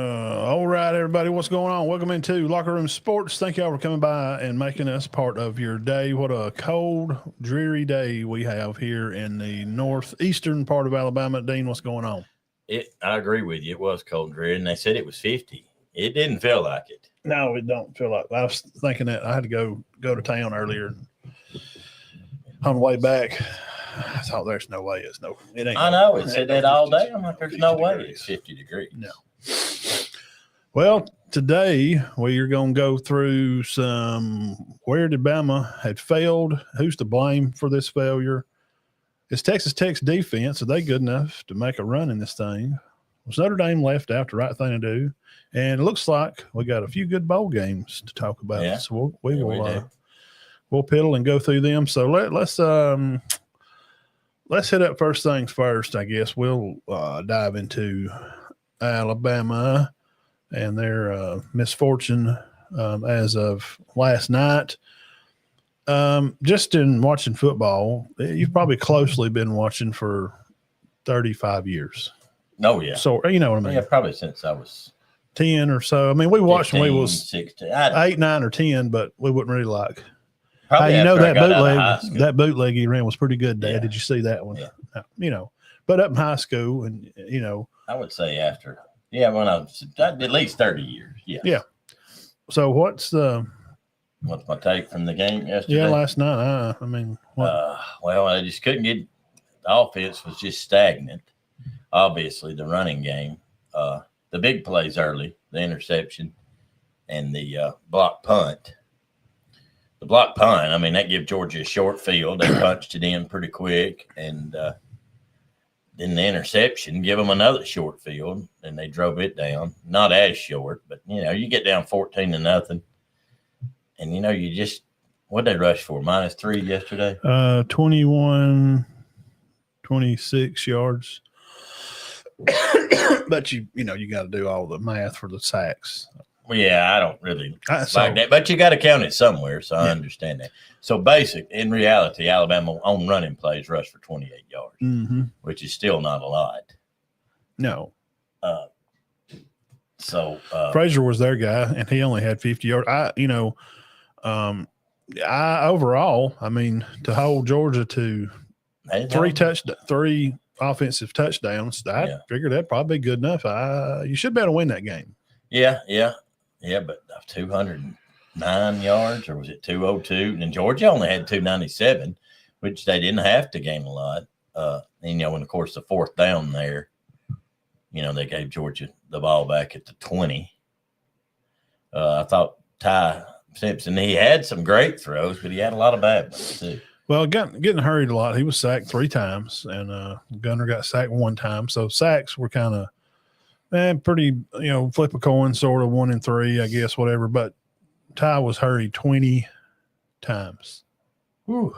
All right, everybody, what's going on? Welcome into Locker Room Sports. Thank y'all for coming by and making us part of your day. What a cold, dreary day we have here in the northeastern part of Alabama. Dean, what's going on? I agree with you. It was cold and dreary, and they said it was 50. It didn't feel like it. No, it don't feel like. I was thinking that I had to go to town earlier. On the way back, I thought there's no way it's no. It ain't. I know it said that all day. I'm like, there's no way it's 50 degrees. No. Well, today we are going to go through some where did Bama had failed, who's to blame for this failure. Is Texas Tech's defense, are they good enough to make a run in this thing? Was Notre Dame left out the right thing to do? And it looks like we got a few good bowl games to talk about. Yeah. So we'll piddle and go through them. So let's hit up first things first, I guess. We'll dive into Alabama and their misfortune as of last night. Just in watching football, you've probably closely been watching for 35 years. Oh, yeah. So, you know what I mean? Yeah, probably since I was 10 or so. I mean, we watched 15, when we was 16. 8, 9, or 10, but we wouldn't really like. Probably You know, after that bootleg he ran was pretty good, Dad. Yeah. Did you see that one? Yeah. You know, but up in high school and, you know. I would say after. Yeah, when I was at least 30 years. Yeah. Yeah. So what's my take from the game yesterday? Yeah, last night. I mean, what? Well, I just couldn't get. The offense was just stagnant. Obviously, the running game, the big plays early, the interception, and the block punt. The block punt, I mean, that gave Georgia a short field. They punched it in pretty quick, and then the interception give them another short field, and they drove it down. Not as short, but you know, you get down 14-0, and you know, you just what they rush for -3 yesterday. 21, 26 yards. But you know, you got to do all the math for the sacks. Well, yeah, I don't really like that, but you got to count it somewhere, so I understand that. So, in reality, Alabama on running plays rushed for 28 yards, which is still not a lot. No. Frazier was their guy, and he only had 50 yards. Overall, I mean, to hold Georgia to three offensive touchdowns, I figured that'd probably be good enough. You should be able to win that game. Yeah, but 209 yards, or was it 202? And Georgia only had 297, which they didn't have to gain a lot. And, you know, and of course, the fourth down there, you know, they gave Georgia the ball back at the 20. I thought Ty Simpson, he had some great throws, but he had a lot of bad ones, too. Well, getting hurried a lot. He was sacked 3 times, and Gunner got sacked 1 time. So sacks were kind of pretty, you know, flip a coin, sort of 1 and 3, I guess, whatever. But Ty was hurried 20 times. Whew.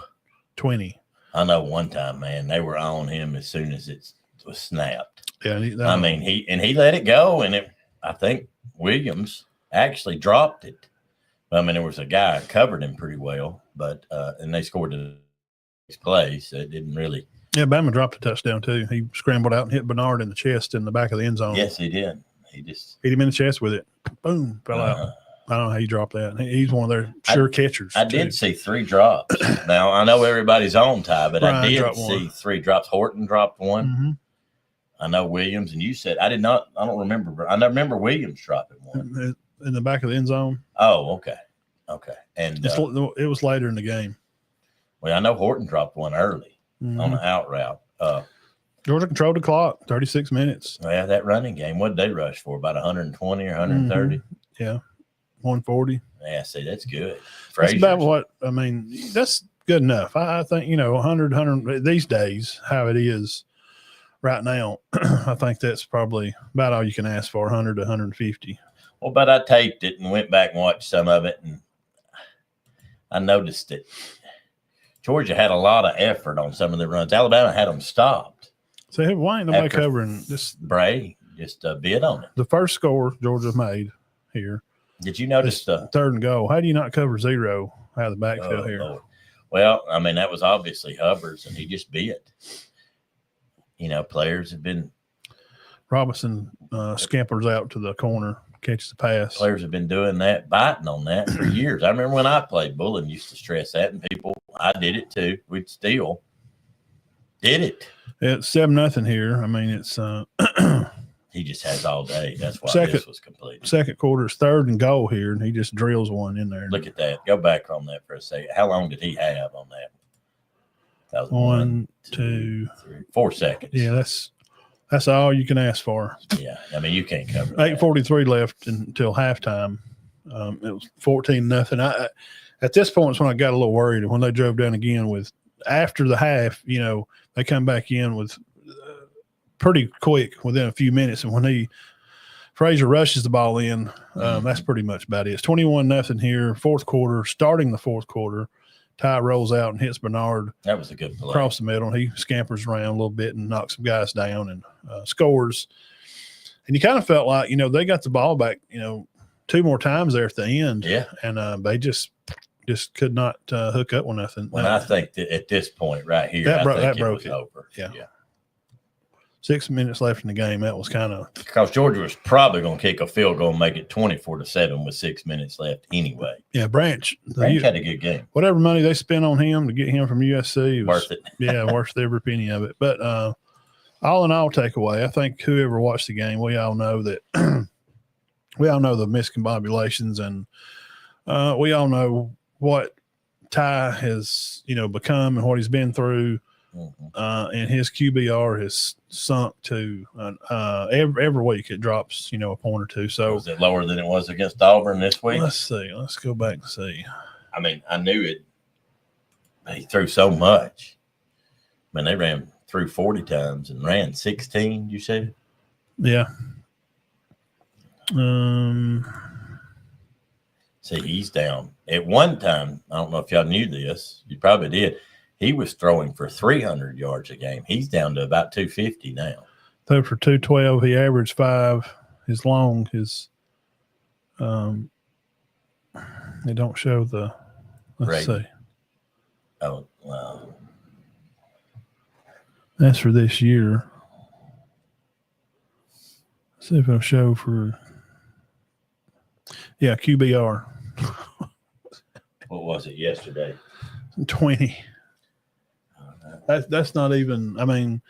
20. I know one time, man, they were on him as soon as it was snapped. Yeah, he let it go, and I think Williams actually dropped it. I mean, there was a guy covered him pretty well, but and they scored the next play, so it didn't really. Yeah, Bama dropped a touchdown too. He scrambled out and hit Bernard in the chest in the back of the end zone. Yes, he did. He just hit him in the chest with it. Boom, fell out. I don't know how you drop that. He's one of their sure catchers. I did see 3 drops. Now, I know everybody's on Ty, but I did see 3 drops. Horton dropped 1. Mm-hmm. I know Williams, and you said I did not. I don't remember. I remember Williams dropping 1 in the back of the end zone. Oh, okay. And it was later in the game. Well, I know Horton dropped 1 early on the out route. Georgia controlled the clock, 36 minutes. Yeah, that running game. What did they rush for? About 120 or 130? Yeah, 140. Yeah, see, that's good. That's about what I mean. That's good enough. I think, you know, 100 these days, how it is right now, I think that's probably about all you can ask for, 100 to 150. Well, but I taped it and went back and watched some of it, and I noticed that Georgia had a lot of effort on some of the runs. Alabama had them stopped. So why ain't nobody covering this? Bray just bid on it. The first score Georgia made here. Did you notice the 3rd and goal? How do you not cover 0 out of the backfield here? Lord. Well, I mean, that was obviously Hubbard's, and he just bit. You know, players have been. Robinson scampers out to the corner, catches the pass. Players have been doing that, biting on that for years. I remember when I played, Bullen used to stress that, and I did it too. We'd still did it. It's 7-0 here. I mean, it's he just has all day. That's why this was completed. Second quarter is 3rd and goal here, and he just drills one in there. Look at that. Go back on that for a second. How long did he have on that? That was 1, 2, 3, 4 seconds. Yeah, that's all you can ask for. Yeah, I mean, you can't cover 8:43 left until halftime. It was 14-0. At this point is when I got a little worried. When they drove down again after the half, they come back in with pretty quick within a few minutes. And when Frazier rushes the ball in, that's pretty much about it. It's 21-0 here, fourth quarter, starting the fourth quarter. Ty rolls out and hits Bernard. That was a good play. Across the middle. He scampers around a little bit and knocks some guys down and scores. And you kind of felt like, they got the ball back, 2 more times there at the end. Yeah. And they just could not hook up with nothing. Well, I think that at this point right here, that broke it. Over. Yeah. 6 minutes left in the game. That was kind of because Georgia was probably going to kick a field goal and make it 24-7 with 6 minutes left anyway. Yeah, Branch had a good game. Whatever money they spent on him to get him from USC was worth it. Yeah, worth every penny of it. But all in all, takeaway, I think whoever watched the game, we all know that we all know the miscombobulations, and we all know what Ty has become and what he's been through. And his QBR has sunk to every week it drops, a point or two. So was it lower than it was against Auburn this week? Let's see. Let's go back and see. I mean, I knew it. He threw so much. I mean, they ran through 40 times and ran 16. You said? Yeah. See, he's down. At one time, I don't know if y'all knew this. You probably did. He was throwing for 300 yards a game. He's down to about 250 now. Threw for 212. He averaged 5. His long, they don't show the, let's see. Oh, wow. That's for this year. Let's see if it'll show for, QBR. What was it yesterday? 20. That's not even, I mean.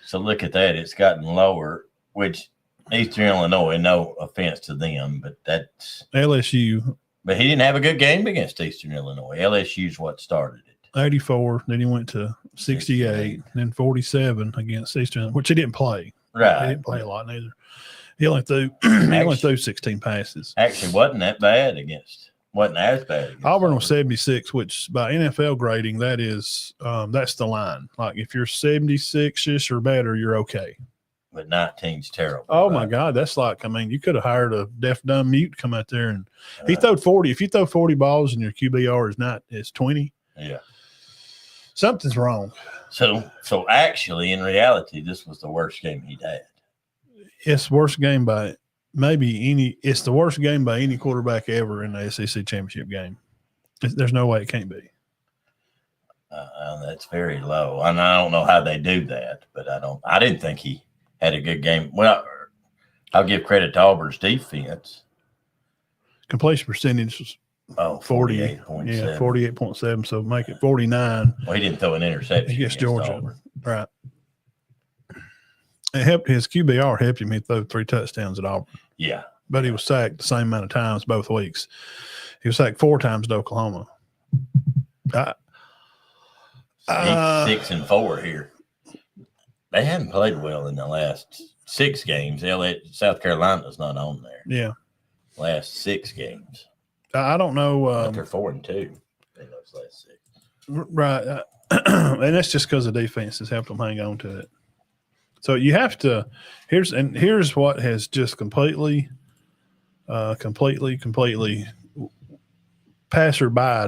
So look at that. It's gotten lower, which Eastern Illinois, no offense to them, but that's LSU. But he didn't have a good game against Eastern Illinois. LSU's what started it. 84. Then he went to 68, then 47 against Eastern, which he didn't play. Right. He didn't play a lot neither. He only threw 16 passes. Actually, wasn't as bad against Auburn was 76, which by NFL grading, that is that's the line. Like if you're 76-ish or better, you're okay. But 19's terrible. Oh, my God. That's like, I mean, you could have hired a deaf, dumb mute to come out there and he throwed 40. If you throw 40 balls and your QBR is 20, something's wrong. So actually, in reality, this was the worst game he'd had. It's the worst game by it's the worst game by any quarterback ever in the SEC championship game. There's no way it can't be. That's very low. And I don't know how they do that, but I didn't think he had a good game. Well, I'll give credit to Auburn's defense. Completion percentage was 48.7. Yeah, 48.7. So make it 49. Well, he didn't throw an interception against Georgia. Auburn. Right. It helped his QBR helped him. He threw 3 touchdowns at Auburn. Yeah. But he was sacked the same amount of times both weeks. He was sacked 4 times to Oklahoma. 6-4 here. They haven't played well in the last 6 games. South Carolina's not on there. Yeah. Last 6 games. I don't know. But they're 4-2 in those last 6. Right. And that's just because the defense has helped them hang on to it. So you have to here's what has just completely passerbyed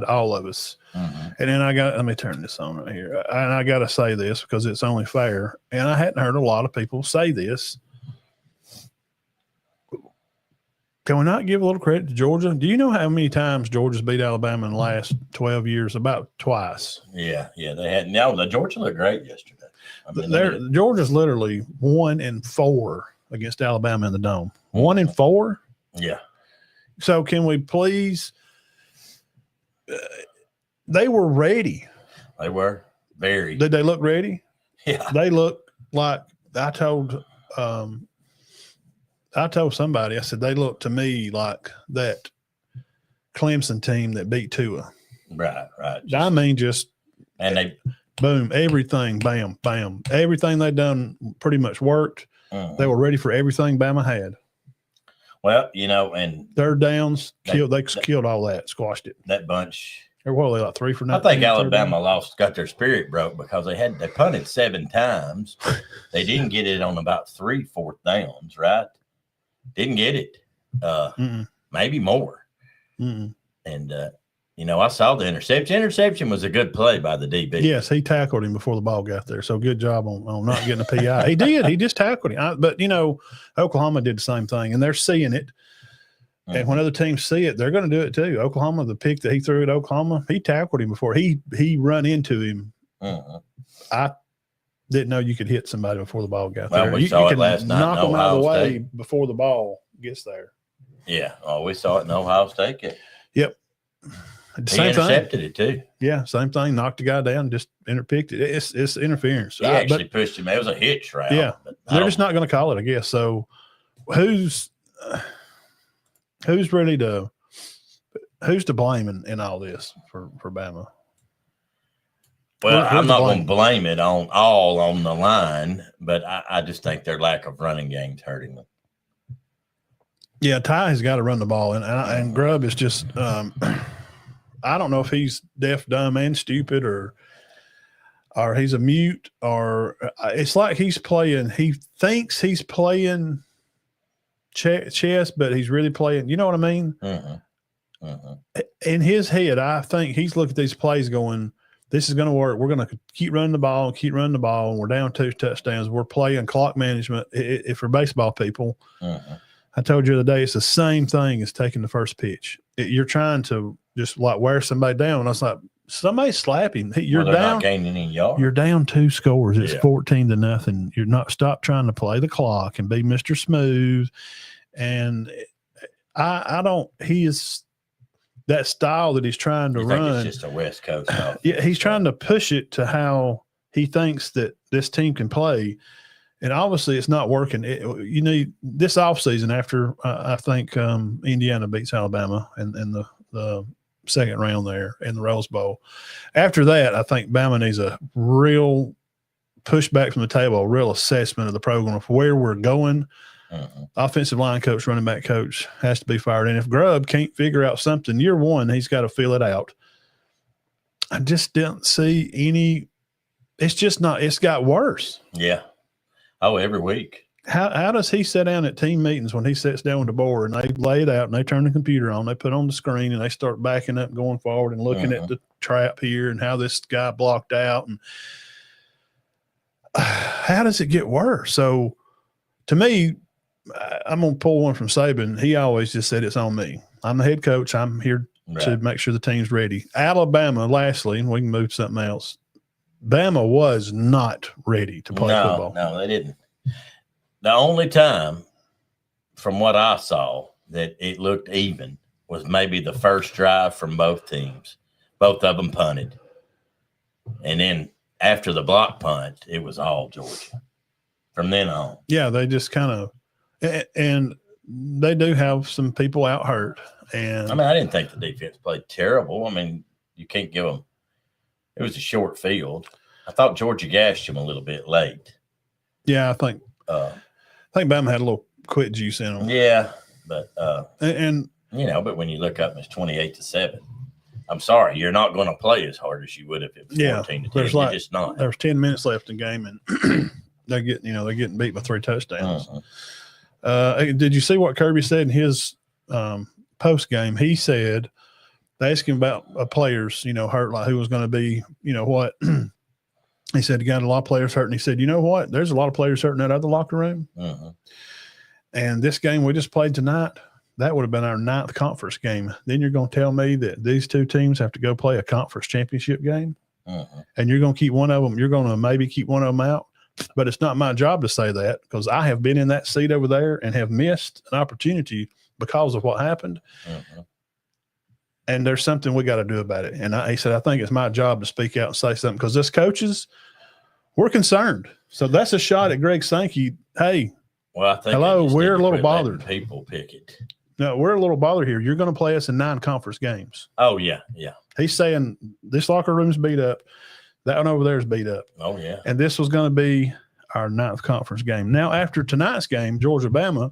all of us. Mm-hmm. And then let me turn this on right here. And I got to say this because it's only fair. And I hadn't heard a lot of people say this. Can we not give a little credit to Georgia? Do you know how many times Georgia's beat Alabama in the last 12 years? About twice. Yeah, they had. Now, the Georgia looked great yesterday. I mean, Georgia's literally 1-4 against Alabama in the Dome. 1-4. Yeah. So can we please? They were ready. They were very. Did they look ready? Yeah. They look like I told somebody. I said they look to me like that Clemson team that beat Tua. Right. I mean, just and they boom, everything, bam, bam, everything they done pretty much worked. They were ready for everything Bama had. Well, and third downs killed. They killed all that, squashed it. That bunch. Or what were they, like 3 for 19? I think Alabama got their spirit broke because they punted 7 times. They didn't get it on about 3 4th downs, right? Didn't get it. Maybe more. Mm-mm. And I saw the interception. Interception was a good play by the DB. Yes, he tackled him before the ball got there. So good job on not getting a PI. He did. He just tackled him. But Oklahoma did the same thing, and they're seeing it. And when other teams see it, they're going to do it too. Oklahoma, the pick that he threw at Oklahoma, he tackled him before he run into him. I didn't know you could hit somebody before the ball got there. We saw it last night. Knock them out of the way before the ball gets there. Yeah. Oh, we saw it in Ohio State. Yep. He intercepted it too. Yeah, same thing. Knocked the guy down, just picked it. It's interference. He actually pushed him. It was a hitch route. Yeah, they're just not going to call it, I guess. So, who's really to blame in all this for Bama? Well, I'm not going to blame it on the line, but I just think their lack of running game's hurting them. Yeah, Ty has got to run the ball, and Grubb is just. I don't know if he's deaf, dumb, and stupid, or he's a mute, or it's like he's playing. He thinks he's playing chess, but he's really playing. You know what I mean? In his head, I think he's looking at these plays, going, "This is going to work. We're going to keep running the ball, and we're down 2 touchdowns. We're playing clock management." If for baseball people, I told you the other day, it's the same thing as taking the first pitch. You're trying to just like wear somebody down. I was like, somebody slap him. You're down. Not gaining any yards. You're down 2 scores. It's 14-0. You're not stop trying to play the clock and be Mr. Smooth. And I don't. He is that style that he's trying to run. It's just a West Coast stuff. Yeah, he's trying to push it to how he thinks that this team can play. And obviously, it's not working. You need this offseason after I think Indiana beats Alabama in the second round there in the Rose Bowl. After that, I think Bama needs a real pushback from the table, a real assessment of the program of where we're going. Offensive line coach, running back coach has to be fired. And if Grubb can't figure out something year one, he's got to feel it out. I just didn't see any. It's just not. It's got worse. Yeah. Oh, every week. How does he sit down at team meetings when he sits down with the board and they lay it out and they turn the computer on, they put on the screen and they start backing up and going forward and looking at the trap here and how this guy blocked out, and how does it get worse? So to me, I'm going to pull one from Saban. He always just said, it's on me. I'm the head coach. I'm here to make sure the team's ready. Alabama, lastly, and we can move to something else. Bama was not ready to play football. No, they didn't. The only time, from what I saw, that it looked even was maybe the first drive from both teams. Both of them punted. And then after the block punt, it was all Georgia from then on. Yeah, they just kind of – and they do have some people out hurt. And I didn't think the defense played terrible. You can't give them – it was a short field. I thought Georgia gashed him a little bit late. Yeah, I think Bama had a little quit juice in them. Yeah, but and but when you look up and it's 28-7, I'm sorry, you're not going to play as hard as you would if it was 14-10. You're just not. There's 10 minutes left in the game, and they're getting beat by 3 touchdowns. Did you see what Kirby said in his post game? He said. They asked him about players, hurt, like who was going to be, what. He said he got a lot of players hurt, and he said, you know what? There's a lot of players hurt in that other locker room. And this game we just played tonight, that would have been our 9th conference game. Then you're going to tell me that these 2 teams have to go play a conference championship game, and you're going to keep one of them. You're going to maybe keep one of them out. but it's not my job to say that because I have been in that seat over there and have missed an opportunity because of what happened. Mm-hmm. And there's something we got to do about it. And he said, I think it's my job to speak out and say something because us coaches, we're concerned. So that's a shot at Greg Sankey. Hey, well, I think hello, we're a little bothered. People pick it. No, we're a little bothered here. You're going to play us in 9 conference games. Oh, yeah, yeah. He's saying this locker room's beat up. That one over there is beat up. Oh, yeah. And this was going to be our 9th conference game. Now, after tonight's game, Georgia-Bama,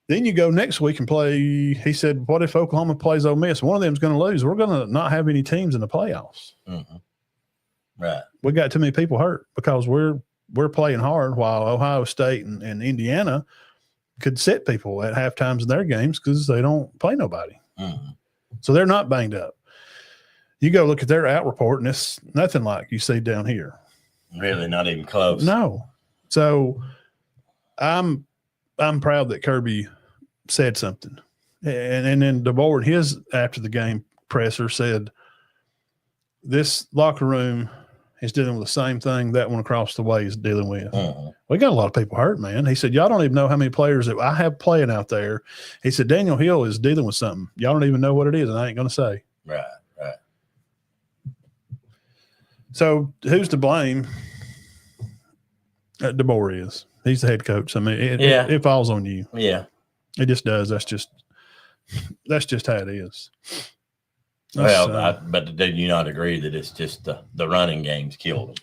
then you go next week and play. He said, what if Oklahoma plays Ole Miss? One of them's going to lose. We're going to not have any teams in the playoffs. Mm-hmm. Right. We got too many people hurt because we're playing hard while Ohio State and Indiana could sit people at half times in their games because they don't play nobody. Mm-hmm. So they're not banged up. You go look at their out report, and it's nothing like you see down here. Really, not even close. No. So I'm proud that Kirby said something. And then DeBoer, his after the game presser said, this locker room is dealing with the same thing that one across the way is dealing with. Mm-hmm. We got a lot of people hurt, man. He said, y'all don't even know how many players that I have playing out there. He said, Daniel Hill is dealing with something. Y'all don't even know what it is, and I ain't going to say. Right, right. So who's to blame? DeBoer is. He's the head coach. I mean, it falls on you. Yeah. It just does. That's just how it is. But did you not agree that it's just the running games killed him?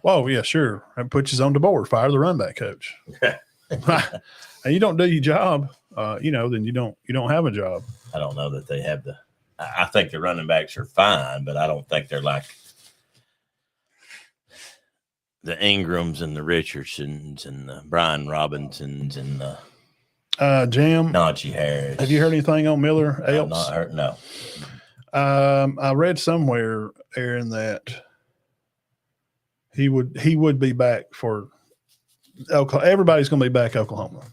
Well, yeah, sure. That puts you on DeBoer. Fire the run back coach. And you don't do your job, then you don't have a job. I don't know that they have I think the running backs are fine, but I don't think they're like the Ingrams and the Richardsons and the Brian Robinsons and the Jam. Najee Harris. Have you heard anything on Miller? I've not heard. No. I read somewhere, Aaron, that he would be back for Oklahoma. Everybody's going to be back Oklahoma.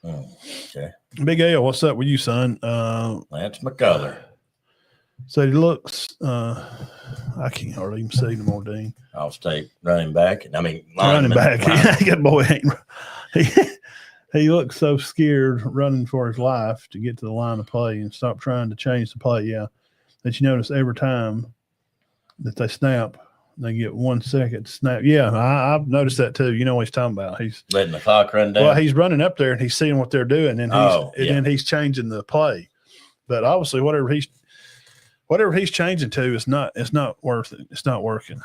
Okay. Big L, what's up with you, son? Lance McCuller. So he looks. I can't hardly even see no more, Dean. All State running back. I mean, running back. That boy ain't. He looks so scared running for his life to get to the line of play and stop trying to change the play. Yeah, that you notice every time that they snap, they get 1 second to snap. Yeah, I've noticed that too. You know what he's talking about. He's letting the clock run down. Well, he's running up there and he's seeing what they're doing, and then he's changing the play. But obviously, whatever he's changing to, it's not worth it. It's not working.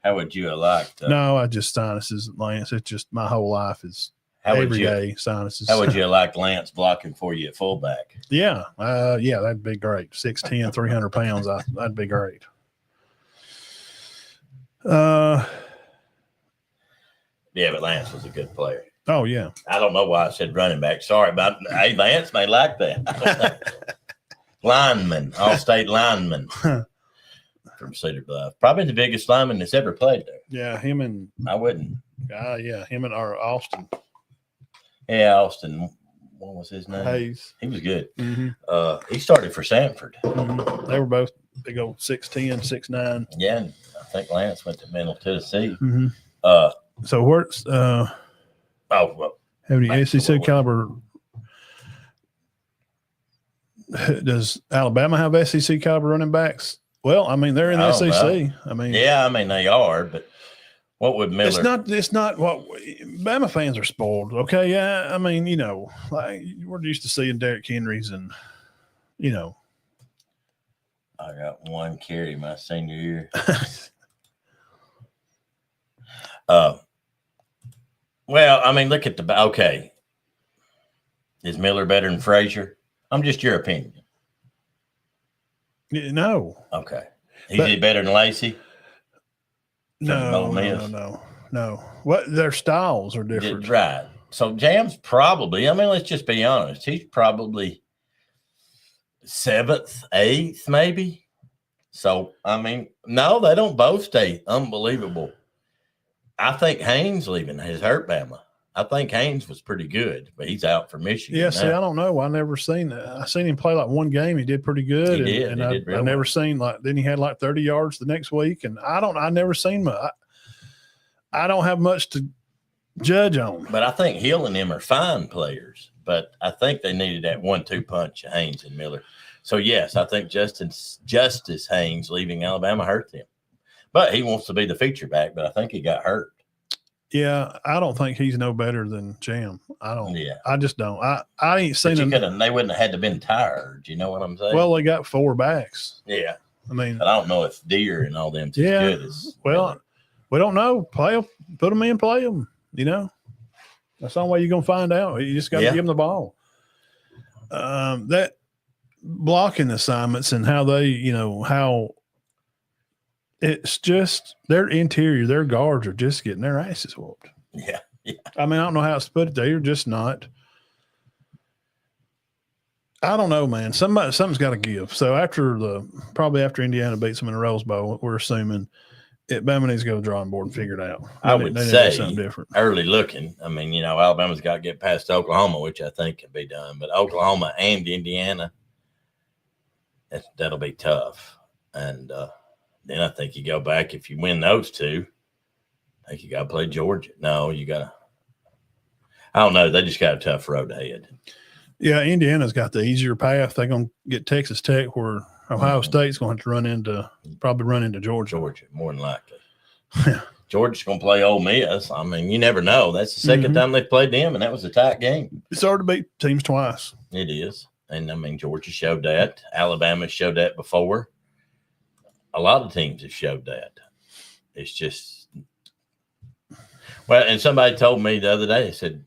How would you have liked? No, I just sinuses, Lance. It's just my whole life is every day sinuses. How would you have liked Lance blocking for you at fullback? Yeah, that'd be great. 6'10", 300 pounds. That'd be great. Yeah, but Lance was a good player. Oh yeah. I don't know why I said running back. Sorry about. Hey, Lance may like that. Lineman, All-State lineman from Cedar Bluff. Probably the biggest lineman that's ever played there. Yeah, him and him and Austin. Yeah, Austin. What was his name? Hayes. He was good. Mm-hmm. He started for Sanford. Mm-hmm. They were both big old 6'10", 6'9". Yeah, and I think Lance went to Middle Tennessee. Mm-hmm. So where's have any SEC caliber? Does Alabama have SEC caliber running backs? Well, I mean, they're in the SEC. Know. I mean, yeah, I mean they are, but what would Miller? It's not what Bama fans are spoiled. Okay, yeah, I mean, like we're used to seeing Derrick Henrys and, I got one carry my senior year. Well, I mean, look at is Miller better than Frazier? I'm just your opinion. No. Okay. Is he better than Lacey? No. What their styles are different. Right. So Jam's probably, let's just be honest. He's probably 7th, 8th, maybe. So, no, they don't both stay unbelievable. I think Haynes leaving has hurt Bama. I think Haynes was pretty good, but he's out for Michigan. Yeah, see, I don't know. I never seen that. I seen him play like one game. He did pretty good. He did. I never seen then he had like 30 yards the next week. And I never seen him. I don't have much to judge on. But I think Hill and them are fine players. But I think they needed that 1-2 punch of Haynes and Miller. So, yes, I think Justice Haynes leaving Alabama hurt them. But he wants to be the feature back, but I think he got hurt. Yeah, I don't think he's no better than Jam. I don't. Yeah. I just don't. I ain't seen him. They wouldn't have had to been tired. You know what I'm saying? Well, they got 4 backs. Yeah. I mean, but I don't know if Deere and all them as good as. Well, we don't know. Play them, put them in, play them. You know, that's the only way you're gonna find out. You just got to give them the ball. That blocking assignments and how they, how it's just their interior, their guards are just getting their asses whooped. Yeah. I mean, I don't know how else to put it. They're just not. I don't know, man. Something's got to give. So probably after Indiana beats them in the Rose Bowl, we're assuming Bama needs to go to the drawing board and figure it out. I would say something different. Early looking. I mean, Alabama's got to get past Oklahoma, which I think can be done. But Oklahoma and Indiana, that'll be tough. And then I think you go back. If you win those two, I think you got to play Georgia. No, you got to. I don't know. They just got a tough road ahead. Yeah, Indiana's got the easier path. They're going to get Texas Tech, where Ohio State's going to have to probably run into Georgia. Georgia, more than likely. Georgia's going to play Ole Miss. I mean, you never know. That's the second time they played them, and that was a tight game. It's hard to beat teams twice. It is. And, I mean, Georgia showed that. Alabama showed that before. A lot of teams have showed that. It's just – well, and somebody told me the other day, they said,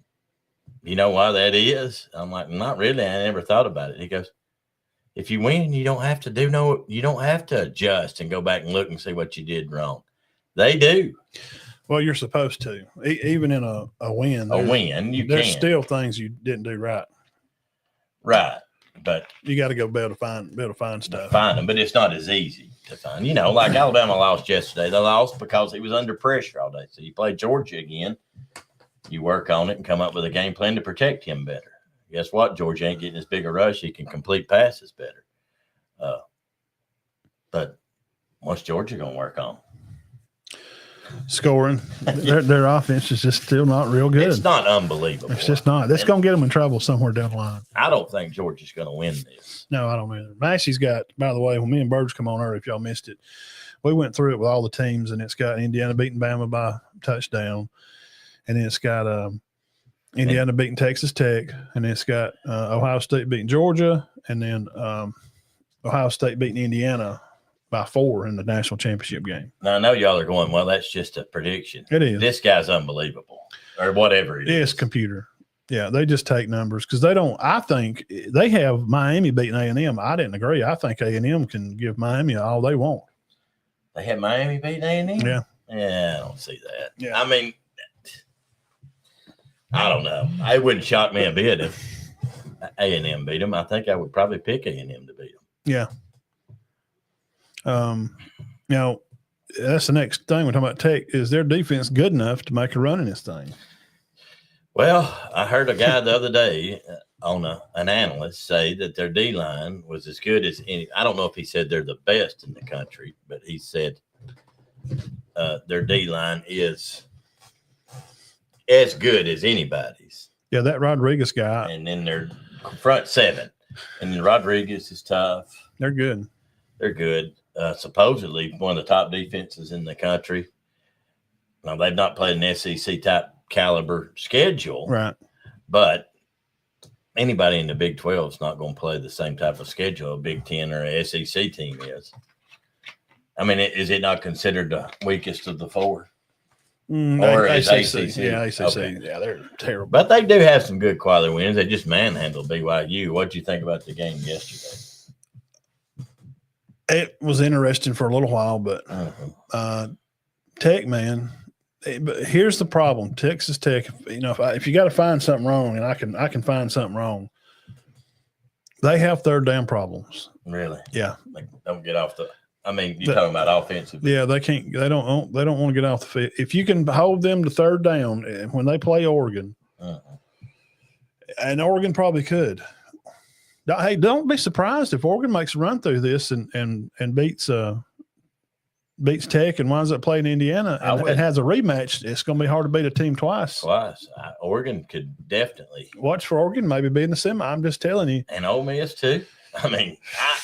you know why that is? I'm like, not really. I never thought about it. He goes, if you win, you don't have to you don't have to adjust and go back and look and see what you did wrong. They do. Well, you're supposed to. Even in a win. There's still things you didn't do right. Right. But you got to go be able to find stuff. Find them, but it's not as easy to find. Like Alabama lost yesterday. They lost because he was under pressure all day. So you play Georgia again. You work on it and come up with a game plan to protect him better. Guess what? Georgia ain't getting as big a rush. He can complete passes better. But what's Georgia going to work on? Scoring. Their offense is just still not real good. It's not unbelievable. It's just not. That's going to get them in trouble somewhere down the line. I don't think Georgia's going to win this. No, I don't either. Massey's got, by the way, when me and Burge come on earlier, if y'all missed it, we went through it with all the teams, and it's got Indiana beating Bama by a touchdown. And then it's got Indiana beating Texas Tech, and then it's got Ohio State beating Georgia, and then Ohio State beating Indiana by 4 in the national championship game. Now, I know y'all are going, well, that's just a prediction. It is. This guy's unbelievable, or whatever it is. It's computer. Yeah, they just take numbers because they don't – I think they have Miami beating A&M. I didn't agree. I think A&M can give Miami all they want. They have Miami beating A&M? Yeah. Yeah, I don't see that. Yeah. I mean – I don't know. It wouldn't shock me a bit if A&M beat them. I think I would probably pick A&M to beat them. Yeah. That's the next thing we're talking about. Tech, is their defense good enough to make a run in this thing? Well, I heard a guy the other day on an analyst say that their D-line was as good as any. I don't know if he said they're the best in the country, but he said their D-line is as good as anybody's. Yeah, that Rodriguez guy. And then their front 7. And then Rodriguez is tough. They're good. They're good. Supposedly one of the top defenses in the country. Now, they've not played an SEC type caliber schedule. Right. But anybody in the Big 12 is not going to play the same type of schedule a Big 10 or a SEC team is. I mean, is it not considered the weakest of the 4? Or ACC. Yeah, ACC. Okay. Yeah, they're terrible. But they do have some good quality wins. They just manhandled BYU. What did you think about the game yesterday? It was interesting for a little while, but Tech, man. But here's the problem: Texas Tech. If you got to find something wrong, and I can find something wrong, they have third down problems. Really? Yeah. Like, don't get off the. I mean, you're talking about offensive. Yeah, they can't. They don't want to get off the field. If you can hold them to third down when they play Oregon, and Oregon probably could. Hey, don't be surprised if Oregon makes a run through this and beats beats Tech and winds up playing Indiana and has a rematch, it's going to be hard to beat a team twice. Oregon could definitely watch for Oregon maybe be in the semi. I'm just telling you, and Ole Miss too. I mean,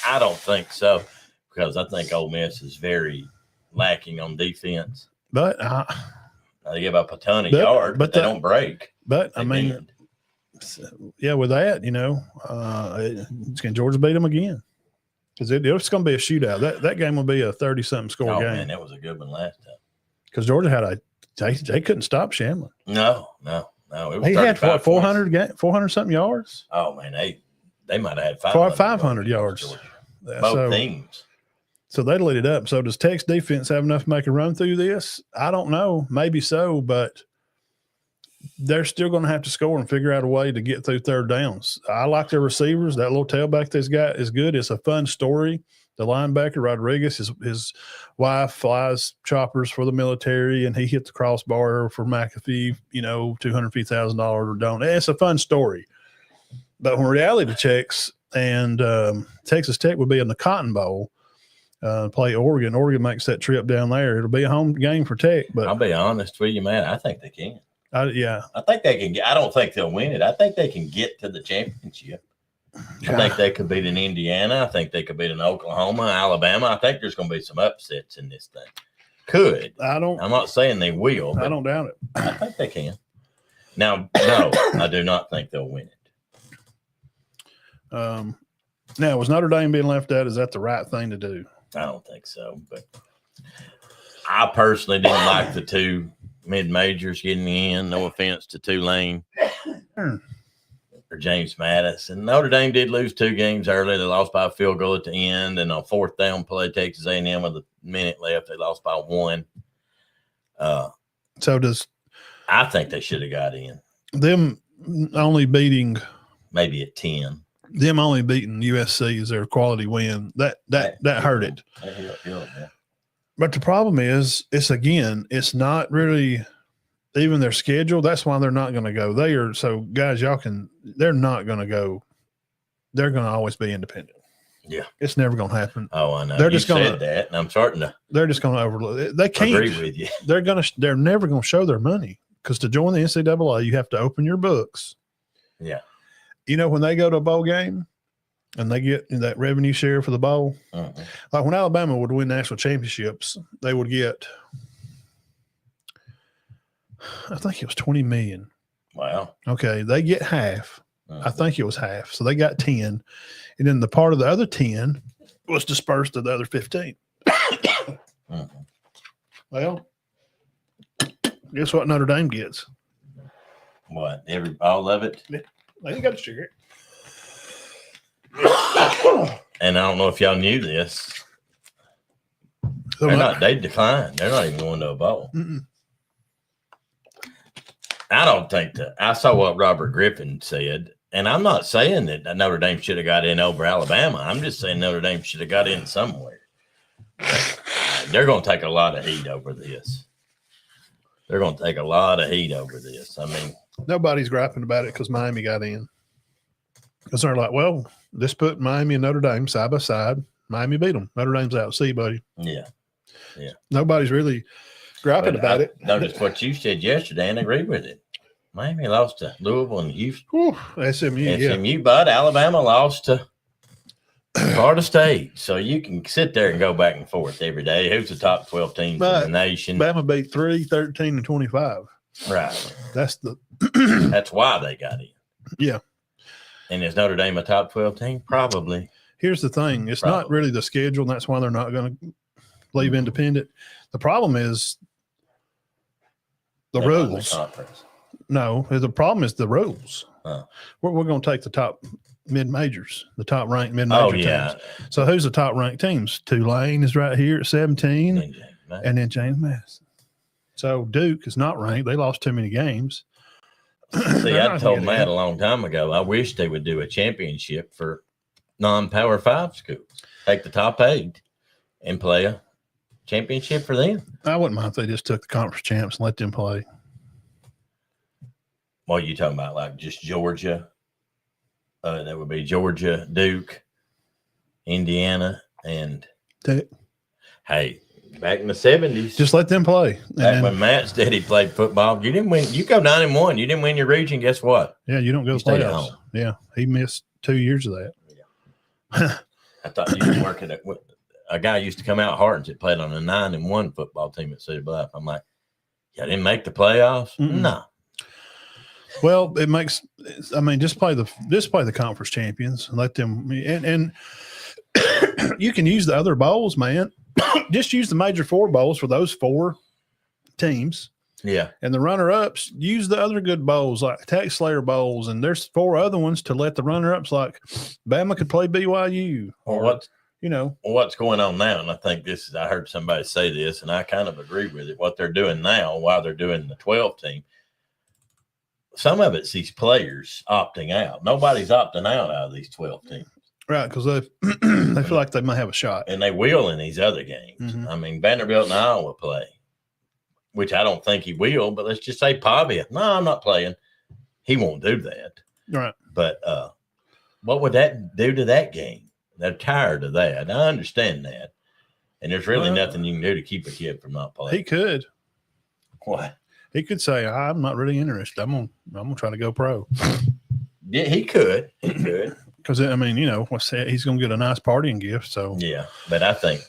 I don't think so because I think Ole Miss is very lacking on defense. But they give up a ton of yards, but they don't break. But I mean, yeah, with that, can Georgia beat them again? Because it's going to be a shootout. That game will be a 30-something score game. Man, that was a good one last time. Because Georgia had they couldn't stop Shamlin. No. It was he had 400 something yards. Oh man, they might have had 500 yards. Both teams. So they lit it up. So does Tech's defense have enough to make a run through this? I don't know. Maybe so, but they're still going to have to score and figure out a way to get through third downs. I like their receivers. That little tailback that's got is good. It's a fun story. The linebacker, Rodriguez, his wife flies choppers for the military, and he hit the crossbar for McAfee, $250,000 or don't. It's a fun story. But when reality checks and Texas Tech would be in the Cotton Bowl, play Oregon. Oregon makes that trip down there. It'll be a home game for Tech. But I'll be honest with you, man. I think they can. I think they can get. I don't think they'll win it. I think they can get to the championship. I think they could beat an Indiana. I think they could beat an Oklahoma, Alabama. I think there's going to be some upsets in this thing. Could. I'm not saying they will. I don't doubt it. I think they can. Now, no, I do not think they'll win it. Now, was Notre Dame being left out? Is that the right thing to do? I don't think so. But I personally didn't like the two mid-majors getting in. No offense to Tulane or James Madison. Notre Dame did lose 2 games early. They lost by a field goal at the end, and on 4th down play, Texas A&M with a minute left, they lost by 1. I think they should have got in. Them only beating maybe at 10. Them only beating USC is their quality win. That hurt it. Yeah. But the problem is, it's not really even their schedule. That's why they're not going to go. Guys, they're not going to go. They're going to always be independent. Yeah. It's never going to happen. Oh, I know. They're just going to that, and I'm starting to. They're just going to overlook it. They can't agree with you. They're never going to show their money because to join the NCAA, you have to open your books. Yeah. When they go to a bowl game, and they get that revenue share for the bowl. Like when Alabama would win national championships, they would get, I think it was $20 million. Wow. Okay. They get half. I think it was half. So they got 10. And then the part of the other 10 was dispersed to the other 15. Well, guess what Notre Dame gets? What? All of it? They got to share it. And I don't know if y'all knew this. They declined. They're not even going to a bowl. I don't think that. I saw what Robert Griffin said, and I'm not saying that Notre Dame should have got in over Alabama. I'm just saying Notre Dame should have got in somewhere. They're going to take a lot of heat over this. I mean, nobody's griping about it because Miami got in. Because they're like, well, this put Miami and Notre Dame side by side. Miami beat them. Notre Dame's out. See, buddy. Yeah. Nobody's really griping about it. Notice what you said yesterday and agree with it. Miami lost to Louisville and Houston. Whew, SMU, but Alabama lost to Florida State. So you can sit there and go back and forth every day. Who's the top 12 teams in the nation? Bama beat 3, 13, and 25. Right. That's why they got in. Yeah. And is Notre Dame a top 12 team? Probably. Here's the thing. It's not really the schedule, and that's why they're not going to leave independent. The problem is the rules. No, the problem is the rules. We're going to take the top mid-majors, the top-ranked mid-major teams. So who's the top-ranked teams? Tulane is right here at 17, and then James Madison. So Duke is not ranked. They lost too many games. See, I told Matt a long time ago, I wish they would do a championship for non-Power 5 schools. Take the top 8 and play a championship for them. I wouldn't mind if they just took the conference champs and let them play. What are you talking about? Like just Georgia? That would be Georgia, Duke, Indiana, and Tech. Hey, Back in the 70s. Just let them play. Back when Matt's daddy played football, you didn't win. You go 9-1. You didn't win your region. Guess what? Yeah, you don't go You to stayed at playoffs. home. Yeah, he missed 2 years of that. Yeah. I thought you were working at a guy used to come out Hardens that played on a 9-1 football team at City Bluff. I'm like, y'all didn't make the playoffs? Mm-mm. No. Well, it makes. I mean, just play the conference champions and let them. And you can use the other bowls, man. Just use the major four bowls for those 4 teams. Yeah. And the runner-ups, use the other good bowls like Tax Slayer bowls, and there's 4 other ones to let the runner-ups like Bama could play BYU. Or what's going on now, and I think I heard somebody say this, and I kind of agree with it. What they're doing now, while they're doing the 12 team, some of it's these players opting out. Nobody's opting out of these 12 teams. Right, because they feel like they might have a shot. And they will in these other games. Mm-hmm. I mean, Vanderbilt and Iowa play, which I don't think he will, but let's just say Pavia. No, I'm not playing. He won't do that. Right. But what would that do to that game? They're tired of that. I understand that. And there's really nothing you can do to keep a kid from not playing. He could. What? He could say, I'm not really interested. I'm gonna try to go pro. Yeah, he could. He could. Because, I mean, what's that? He's going to get a nice partying gift. So yeah, but I think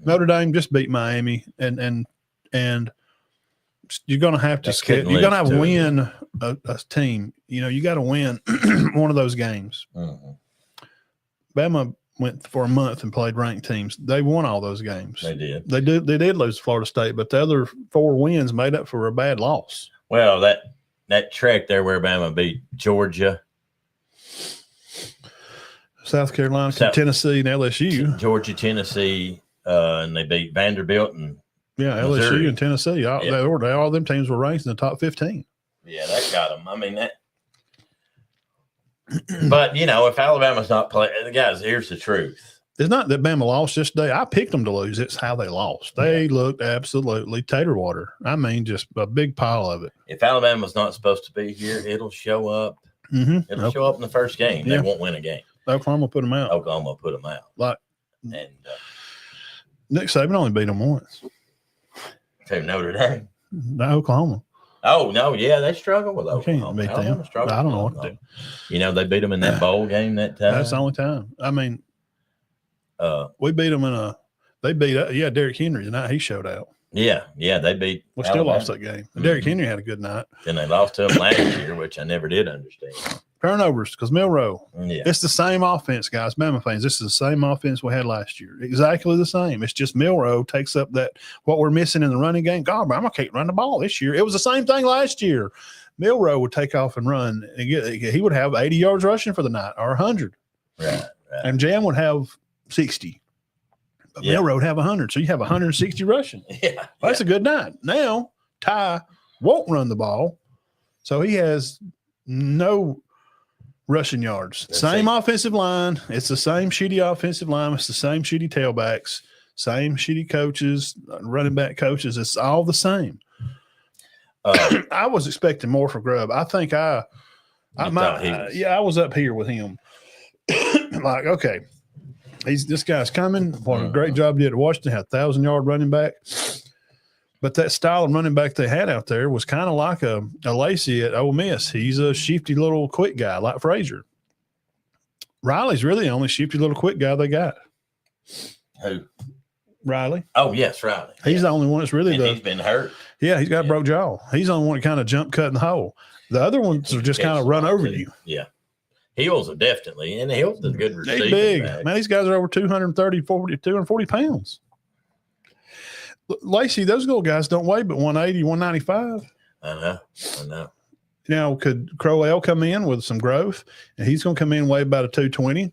Notre Dame just beat Miami, and you're going to have to you're going to have to win a team. You got to win one of those games. Mm-hmm. Bama went for a month and played ranked teams. They won all those games. They did. They did lose to Florida State, but the other 4 wins made up for a bad loss. Well, that track there where Bama beat Georgia, South Carolina, Tennessee, and LSU. Georgia, Tennessee, and they beat Vanderbilt and LSU Missouri. and Tennessee. All them teams were ranked in the top 15. Yeah, that got them. I mean, that. But, if Alabama's not playing, guys, here's the truth. It's not that Bama lost this day. I picked them to lose. It's how they lost. They looked absolutely tater water. I mean, just a big pile of it. If Alabama's not supposed to be here, it'll show up. Mm-hmm. It'll show up in the first game. They won't win a game. Oklahoma put them out. Oklahoma put them out. And Nick Saban only beat them once. To Notre Dame. No, Oklahoma. Oh, no, yeah, they struggle with Oklahoma. Can't beat them. I don't know what to do. They beat them in that bowl game that time. That's the only time. I mean, we beat them they beat Derrick Henry the night he showed out. Yeah, they beat. We still lost that game. Mm-hmm. Derrick Henry had a good night. Then they lost to him last year, which I never did understand. Turnovers, because Milroe. Yeah. It's the same offense, guys. Bama fans, this is the same offense we had last year. Exactly the same. It's just Milroe takes up what we're missing in the running game. God, Bama can't run the ball this year. It was the same thing last year. Milroe would take off and run. And he would have 80 yards rushing for the night or 100. Right. And Jam would have 60. But Milroe would have 100. So you have 160 rushing. Yeah. That's a good night. Now, Ty won't run the ball. So he has no rushing yards. Same offensive line. It's the same shitty offensive line. It's the same shitty tailbacks, same shitty coaches, running back coaches. It's all the same. I was expecting more from Grubb. I think I was up here with him. Like, okay, this guy's coming. What a great job he did at Washington. Had 1,000-yard running back. But that style of running back they had out there was kind of like a Lacey at Ole Miss. He's a shifty little quick guy like Frazier. Riley's really the only shifty little quick guy they got. Who? Riley. Oh, yes, Riley. He's the only one that's really he's been hurt. Yeah, he's got a broke jaw. He's the only one that kind of jump cut in the hole. The other ones are just kind of run over you. Yeah. Hills are definitely, and Hills is a good receiver. He's big. Man, these guys are over 240 pounds. Lacey, those little guys don't weigh but 180, 195. I know. Now, could Crowell come in with some growth? And he's going to come in weigh about a 220.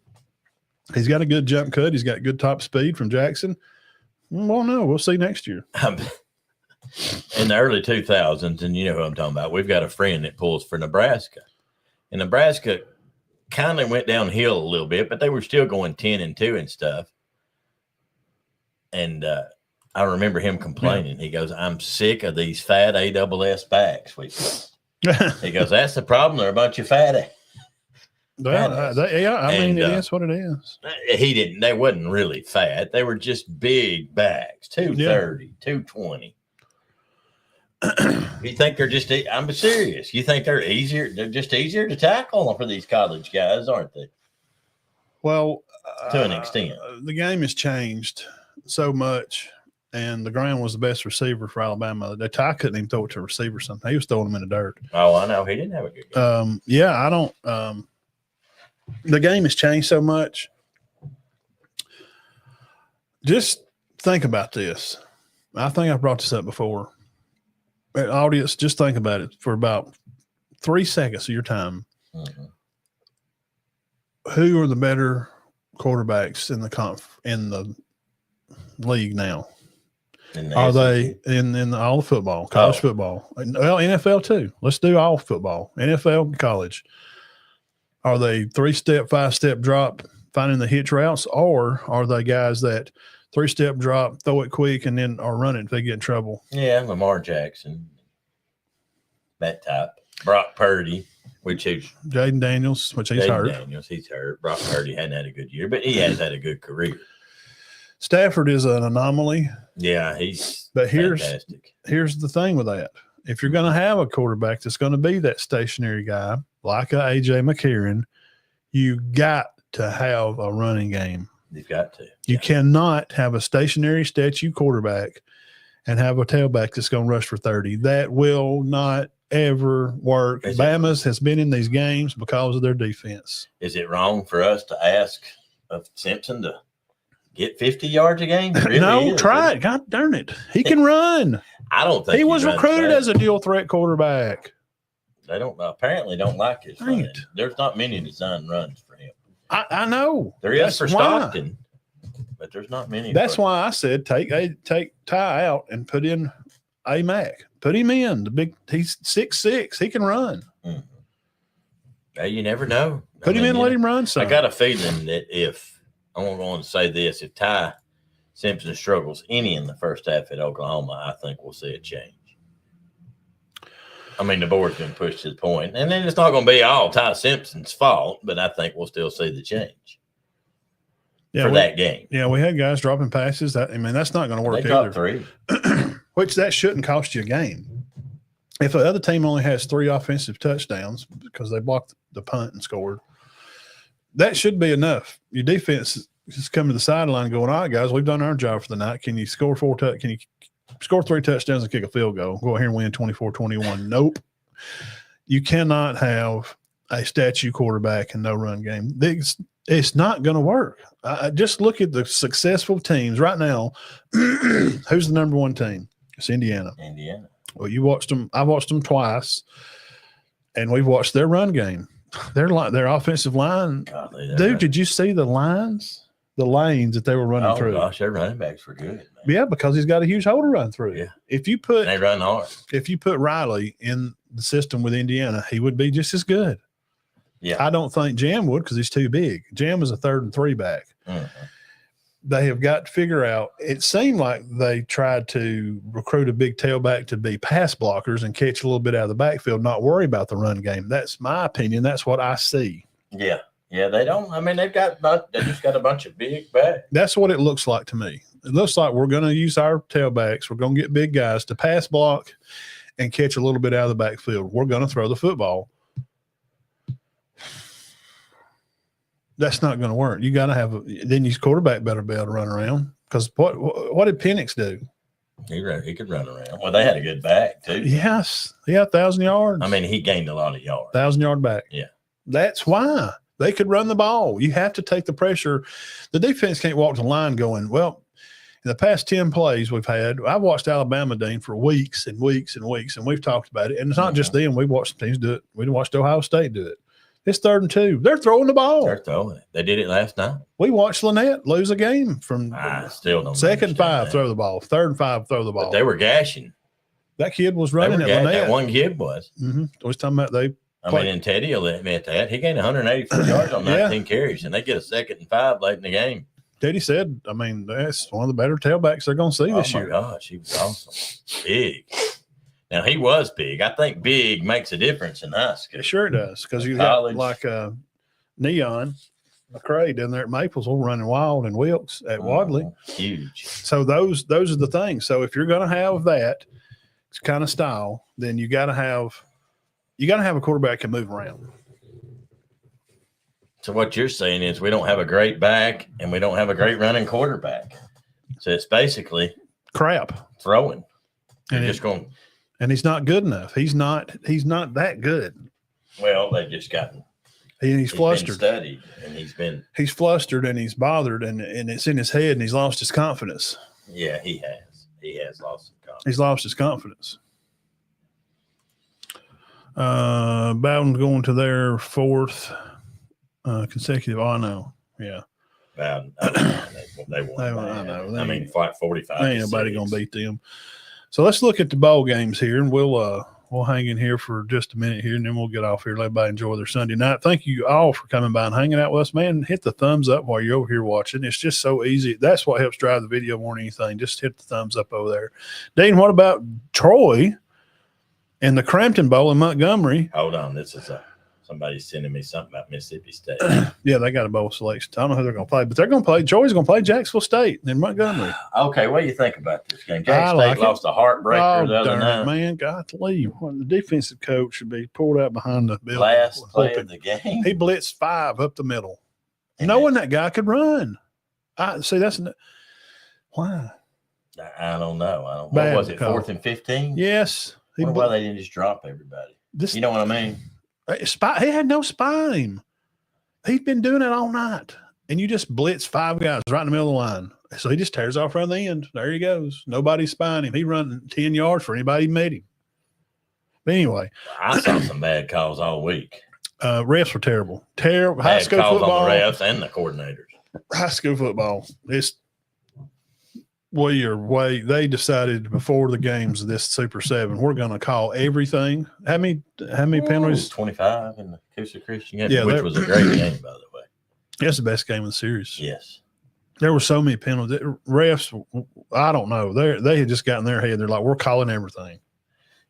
He's got a good jump cut. He's got good top speed from Jackson. Well, no, we'll see next year. In the early 2000s, and you know who I'm talking about, we've got a friend that pulls for Nebraska. And Nebraska kind of went downhill a little bit, but they were still going 10-2 and stuff. And I remember him complaining. He goes, I'm sick of these fat ASS backs. He goes, that's the problem. They're a bunch of fatty. Well, I mean, it is what it is. They wasn't really fat. They were just big bags, 230, 220. You think they're just, I'm serious. You think they're just easier to tackle for these college guys, aren't they? Well, to an extent. The game has changed so much, and the ground was the best receiver for Alabama. The Ty couldn't even throw it to a receiver or something. He was throwing them in the dirt. Oh, I know. He didn't have a good game. I don't. The game has changed so much. Just think about this. I think I brought this up before. Audience, just think about it for about 3 seconds of your time. Mm-hmm. Who are the better quarterbacks in the league now? Are they in all the football, college football? Well, NFL too. Let's do all football, NFL and college. Are they 3-step, 5-step drop, finding the hitch routes, or are they guys that 3-step drop, throw it quick, and then are running if they get in trouble? Yeah, Lamar Jackson, that type. Brock Purdy, which is Jaden Daniels, which he's hurt. He's hurt. Brock Purdy hadn't had a good year, but he has had a good career. Stafford is an anomaly. Yeah, but fantastic. Here's the thing with that. If you're going to have a quarterback that's going to be that stationary guy, like a A.J. McCarron, you got to have a running game. You've got to. You cannot have a stationary statue quarterback and have a tailback that's going to rush for 30. That will not ever work. Bama's has been in these games because of their defense. Is it wrong for us to ask of Simpson to get 50 yards a game? Really no, try it. God darn it. He can run. I don't think he was recruited as a dual threat quarterback. They apparently don't like his running. There's not many design runs for him. I know. There is for Stockton, but there's not many. That's why I said take Ty out and put in A-Mac. Put him in. He's 6'6". He can run. Mm-hmm. Well, you never know. Put him in and let him run some. I got a feeling that I'm going to say this, if Ty Simpson struggles any in the first half at Oklahoma, I think we'll see a change. I mean, the board's been pushed to the point, and then it's not going to be all Ty Simpson's fault, but I think we'll still see the change for that game. Yeah, we had guys dropping passes. That's not going to work either. 3. Which that shouldn't cost you a game. If the other team only has 3 offensive touchdowns because they blocked the punt and scored, that should be enough. Your defense is coming to the sideline going, all right, guys, we've done our job for the night. Can you score 3 touchdowns and kick a field goal? Go out here and win 24-21. Nope. You cannot have a statue quarterback and no run game. It's not going to work. Just look at the successful teams right now. Who's the number 1 team? It's Indiana. Well, you watched them. I watched them twice, and we've watched their run game. Their offensive line. God, dude, did you see the lines? The lanes that they were running through. Oh, gosh, their running backs were good. Man. Yeah, because he's got a huge hole to run through. Yeah. They run hard. If you put Riley in the system with Indiana, he would be just as good. Yeah. I don't think Jam would because he's too big. Jam is a 3rd and 3 back. Mm-hmm. They have got to figure out. It seemed like they tried to recruit a big tailback to be pass blockers and catch a little bit out of the backfield, not worry about the run game. That's my opinion. That's what I see. Yeah. Yeah, they don't. I mean, they just got a bunch of big backs. That's what it looks like to me. It looks like we're going to use our tailbacks. We're going to get big guys to pass block and catch a little bit out of the backfield. We're going to throw the football. That's not going to work. You got to have then your quarterback better be able to run around because what did Penix do? He could run around. Well, they had a good back too. Yes, 1,000 yards. I mean, he gained a lot of yards. 1,000-yard back. Yeah, that's why they could run the ball. You have to take the pressure. The defense can't walk the line going, well, in the past 10 plays we've had, I've watched Alabama, Dean, for weeks and weeks and weeks, and we've talked about it. And it's not just them. We've watched teams do it. We watched Ohio State do it. It's 3rd and 2. They're throwing the ball. They're throwing it. They did it last night. We watched Lynette lose a game from still don't 2nd and 5, throw the ball. 3rd and 5, throw the ball. But they were gashing. That kid was running at Lynette. That one kid was. Mm-hmm. I was talking about and Teddy will admit that. He gained 184 yards on 19 carries, and they get a 2nd and 5 late in the game. Teddy said, that's one of the better tailbacks they're going to see this year. Oh, my gosh. He was awesome. Big. Now, he was big. I think big makes a difference in high school. Sure it does because you got like Neon, McCray down there at Maplesville running wild, and Wilkes at Wadley. Huge. So those are the things. So if you're going to have that kind of style, then you got to have a quarterback can move around. So what you're saying is we don't have a great back and we don't have a great running quarterback. So it's basically Crap. throwing. And You're just going. And he's not good enough. He's not that good. Well, they've just gotten. He's flustered. Been studied, and he's flustered and he's bothered, and it's in his head, and he's lost his confidence. Yeah, he has. He has lost his confidence. He's lost his confidence. Bowden's going to their fourth consecutive. Oh, no. Yeah. Bowden, they won. I know. I mean, like 45. Ain't nobody going to beat them. So let's look at the bowl games here, and we'll hang in here for just a minute here, and then we'll get off here. Let everybody enjoy their Sunday night. Thank you all for coming by and hanging out with us, man. Hit the thumbs up while you're over here watching. It's just so easy. That's what helps drive the video more than anything. Just hit the thumbs up over there. Dean, what about Troy and the Crampton Bowl in Montgomery? Hold on. This is somebody's sending me something about Mississippi State. Yeah, they got a bowl selection. I don't know who they're going to play, but they're going to play. Troy's going to play Jacksonville State in Montgomery. Okay, what do you think about this game? Jackson State lost a heartbreaker the other night. Man, got to leave. Well, the defensive coach should be pulled out behind the building. Last play of the game. He blitzed 5 up the middle, knowing that guy could run. I see. Why? I don't know. What was it? 4th and 15? Yes. Why they didn't just drop everybody? You know what I mean? He had no spine. He'd been doing it all night. And you just blitz 5 guys right in the middle of the line. So he just tears off around the end. There he goes. Nobody's spying him. He running 10 yards for anybody who met him. But anyway. I saw some bad calls all week. Refs were terrible. Terrible. High school calls football. On the refs and the coordinators. High school football. It's they decided before the games of this Super 7, we're going to call everything. How many penalties? 25 in the Coosa Christian game, which was a great game, by the way. That's the best game of the series. Yes. There were so many penalties. Refs, I don't know. They had just gotten their head. They're like, we're calling everything.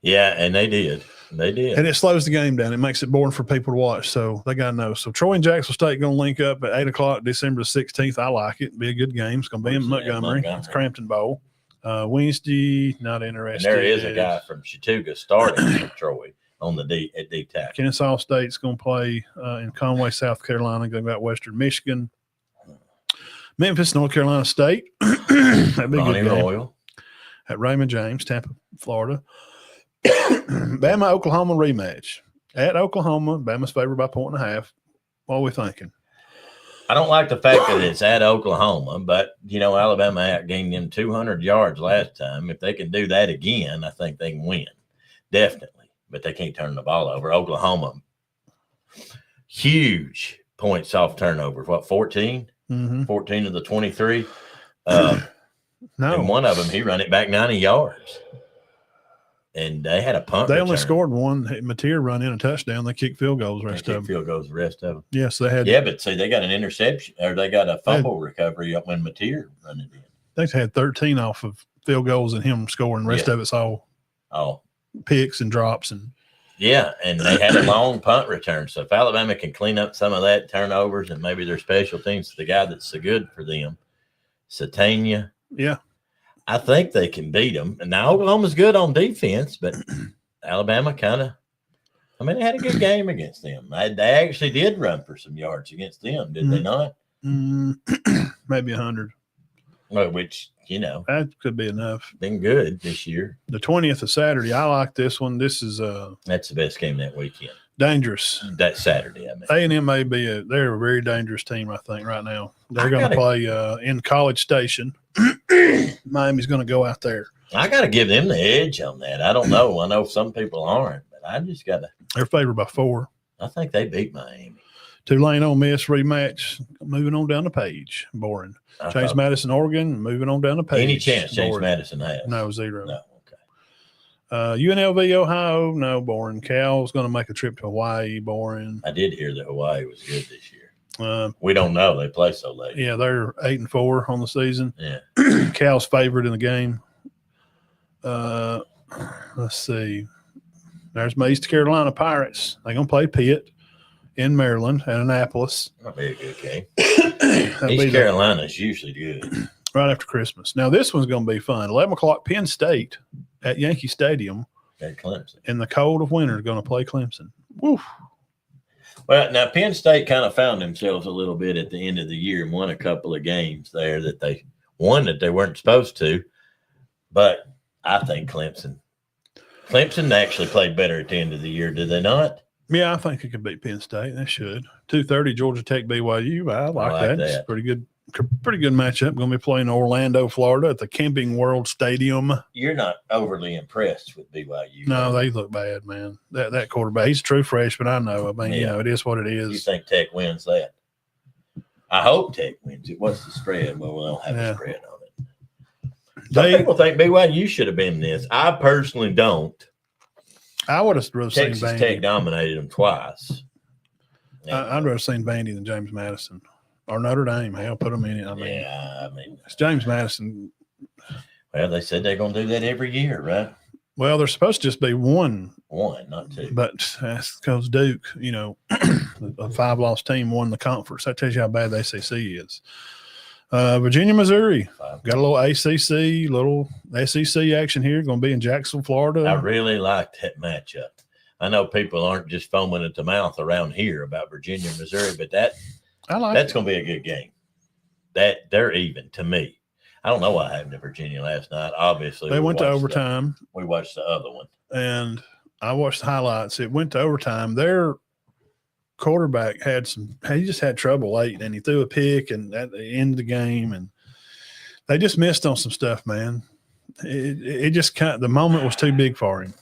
Yeah, and they did. They did. And it slows the game down. It makes it boring for people to watch. So they got to know. So Troy and Jacksonville State going to link up at 8 o'clock, December 16th. I like it. Be a good game. It's going to be in Montgomery. It's Crampton Bowl. Wednesday, not interested. And there is a guy from Chattooga starting for Troy on the at D tackle. Kennesaw State's going to play in Conway, South Carolina. Going to go out Western Michigan. Memphis, North Carolina State. That'd be a good game. Royal. At Raymond James, Tampa, Florida. Bama, Oklahoma rematch. At Oklahoma, Bama's favored by 1.5. What are we thinking? I don't like the fact that it's at Oklahoma, but, Alabama outgained them 200 yards last time. If they can do that again, I think they can win. Definitely. But they can't turn the ball over. Oklahoma, huge points off turnovers. What, 14? Mm-hmm. 14 of the 23. No. And one of them, he run it back 90 yards. And they had a punt. They only scored one. Mateer run in a touchdown. They kicked field goals. The rest of them. Yes, they had. Yeah, but see, they got an interception or they got a fumble recovery up when Mateer run it in. They had 13 off of field goals and him scoring. The rest of it's all picks and drops and. Yeah, and they had a long punt return. So if Alabama can clean up some of that turnovers and maybe their special teams, the guy that's so good for them, Satania. Yeah. I think they can beat them. And now Oklahoma's good on defense, but Alabama they had a good game against them. They actually did run for some yards against them, did they not? Maybe 100. Well, which, that could be enough. Been good this year. The 20th of Saturday. I like this one. This is that's the best game that weekend. Dangerous. That Saturday, A&M may be they're a very dangerous team, I think, right now. They're going to play in College Station. Miami's going to go out there. I got to give them the edge on that. I don't know. I know some people aren't, but I just got to. They're favored by 4. I think they beat Miami. Tulane, Ole Miss rematch. Moving on down the page. Boring. James Madison, Oregon. Moving on down the page. Any chance James Madison has? No, 0. No. UNLV, Ohio, no, boring. Cal's going to make a trip to Hawaii, boring. I did hear that Hawaii was good this year. We don't know. They play so late. Yeah, they're 8-4 on the season. Yeah. Cal's favorite in the game. Let's see. There's my East Carolina Pirates. They're going to play Pitt. in Maryland at Annapolis. That'll be a good game. That'll be East Carolina is usually good. right after Christmas. Now, this one's going to be fun. 11 o'clock, Penn State at Yankee Stadium. At Clemson. In the cold of winter, going to play Clemson. Woof. Well, now Penn State kind of found themselves a little bit at the end of the year and won a couple of games there that they won that they weren't supposed to. But I think Clemson actually played better at the end of the year, did they not? Yeah, I think it could beat Penn State. They should. 2:30 Georgia Tech BYU. I like that. It's pretty good matchup. Going to be playing Orlando, Florida at the Camping World Stadium. You're not overly impressed with BYU. No, they look bad, man. That quarterback, he's a true freshman. I know. I mean, it is what it is. You think Tech wins that? I hope Tech wins it. What's the spread? Well, we don't have a spread on it. Some people think BYU should have been this. I personally don't. I would have rather seen Texas Vandy. Tech dominated them twice. I'd rather seen Vandy than James Madison or Notre Dame. Hell, put them in it. I mean, it's James Madison. Well, they said they're going to do that every year, right? Well, they're supposed to just be one, not two. But that's because Duke, a 5-loss team won the conference. That tells you how bad the SEC is. Virginia, Missouri. Got a little ACC, little SEC action here. Going to be in Jacksonville, Florida. I really like that matchup. I know people aren't just foaming at the mouth around here about Virginia, Missouri, but that's going to be a good game. They're even to me. I don't know what happened to Virginia last night. Obviously, they went to overtime. We watched the other one, and I watched the highlights. It went to overtime. Their quarterback he just had trouble late, and he threw a pick and at the end of the game, and they just missed on some stuff, man. It just the moment was too big for him.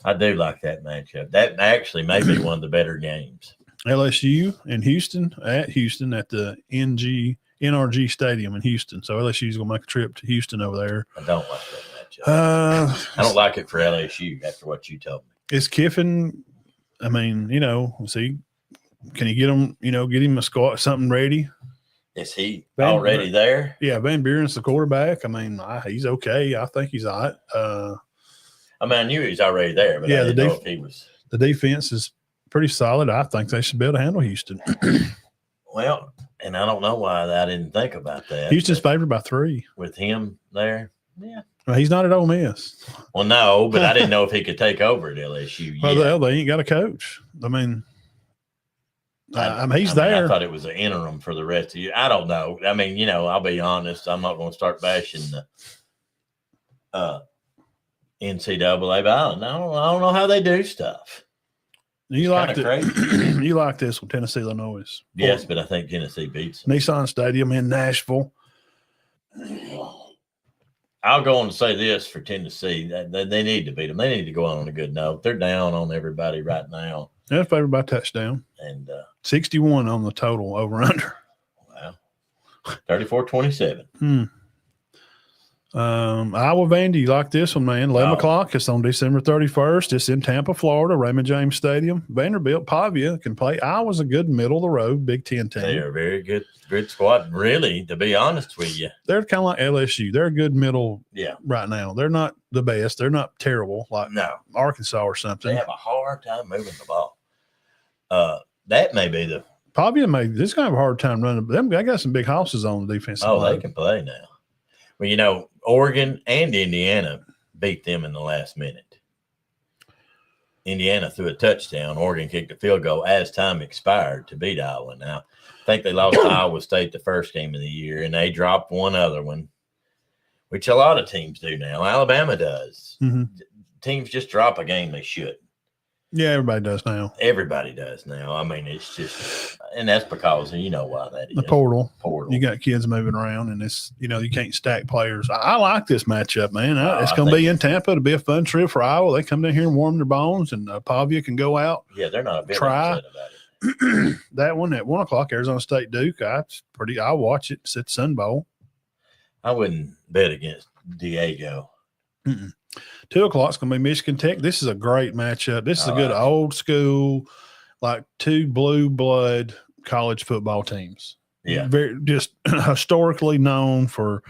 I do like that matchup. That actually may be one of the better games. LSU in Houston at the NRG Stadium in Houston. So LSU's going to make a trip to Houston over there. I don't like that matchup. I don't like it for LSU after what you told me. Is Kiffin, I mean, see, can you get him a squad, something ready? Is he already there? Yeah, Van Buren's the quarterback. I mean, he's okay. I think he's all right. I knew he was already there, but I didn't know if he was. The defense is pretty solid. I think they should be able to handle Houston. Well, and I don't know why I didn't think about that. Houston's favored by 3. With him there? Yeah. Well, he's not at Ole Miss. Well, no, but I didn't know if he could take over at LSU yet. Well, they ain't got a coach. I mean, he's there. I thought it was an interim for the rest of the year. I don't know. I mean, I'll be honest. I'm not going to start bashing the NCAA, but I don't know how they do stuff. You liked it. You like this one, Tennessee, Illinois. Yes, but I think Tennessee beats them. Nissan Stadium in Nashville. I'll go on to say this for Tennessee. They need to beat them. They need to go on a good note. They're down on everybody right now. They're favored by touchdown. And 61 on the total over under. Wow. 34-27. Iowa Vandy, you like this one, man? 11 o'clock. It's on December 31st. It's in Tampa, Florida, Raymond James Stadium. Vanderbilt, Pavia can play. Iowa's a good middle of the road Big Ten team. They are a very good squad. Really, to be honest with you, they're kind of like LSU. They're a good middle. Right now, they're not the best. They're not terrible like Arkansas or something. They have a hard time moving the ball. That may be the Pavia. This gonna have a hard time running. But they got some big houses on the defensive line. They can play now. Well, Oregon and Indiana beat them in the last minute. Indiana threw a touchdown. Oregon kicked a field goal as time expired to beat Iowa. Now, I think they lost to Iowa State the first game of the year, and they dropped one other one, which a lot of teams do now. Alabama does. Mm-hmm. Teams just drop a game they shouldn't. Yeah, everybody does now. Everybody does now. I mean, it's just – and that's because you know why that is. The portal. You got kids moving around, and it's you can't stack players. I like this matchup, man. It's going to be in Tampa. It'll be a fun trip for Iowa. They come down here and warm their bones, and Pavia can go out. Yeah, they're not a bit upset about it. That one at 1 o'clock, Arizona State Duke. I'll watch it. It's at Sun Bowl. I wouldn't bet against Diego. 2 o'clock is going to be Michigan Tech. This is a great matchup. This is a good old school, like 2 blue blood college football teams. Yeah. Just historically known for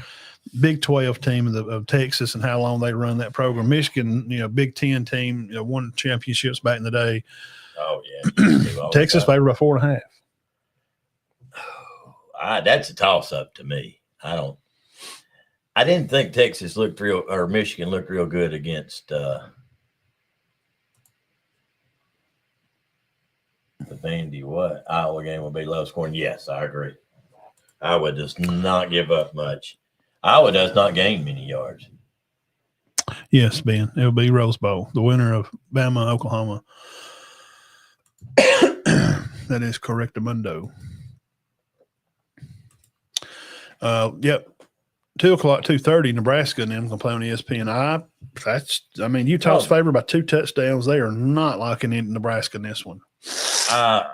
Big 12 team of Texas and how long they run that program. Michigan, Big 10 team, won championships back in the day. Oh yeah, used to all the Texas time. favored by 4.5. That's a toss up to me. I didn't think Texas looked real or Michigan looked real good against the Vandy. What Iowa game will be low scoring? Yes, I agree. Iowa does not give up much. Iowa does not gain many yards. Yes, Ben. It'll be Rose Bowl. The winner of Bama, Oklahoma. That is correct, Amundo. Yep. 2:00, 2:30, Nebraska and them gonna play on ESPN. Utah's favored by 2 touchdowns. They are not locking in Nebraska in this one. I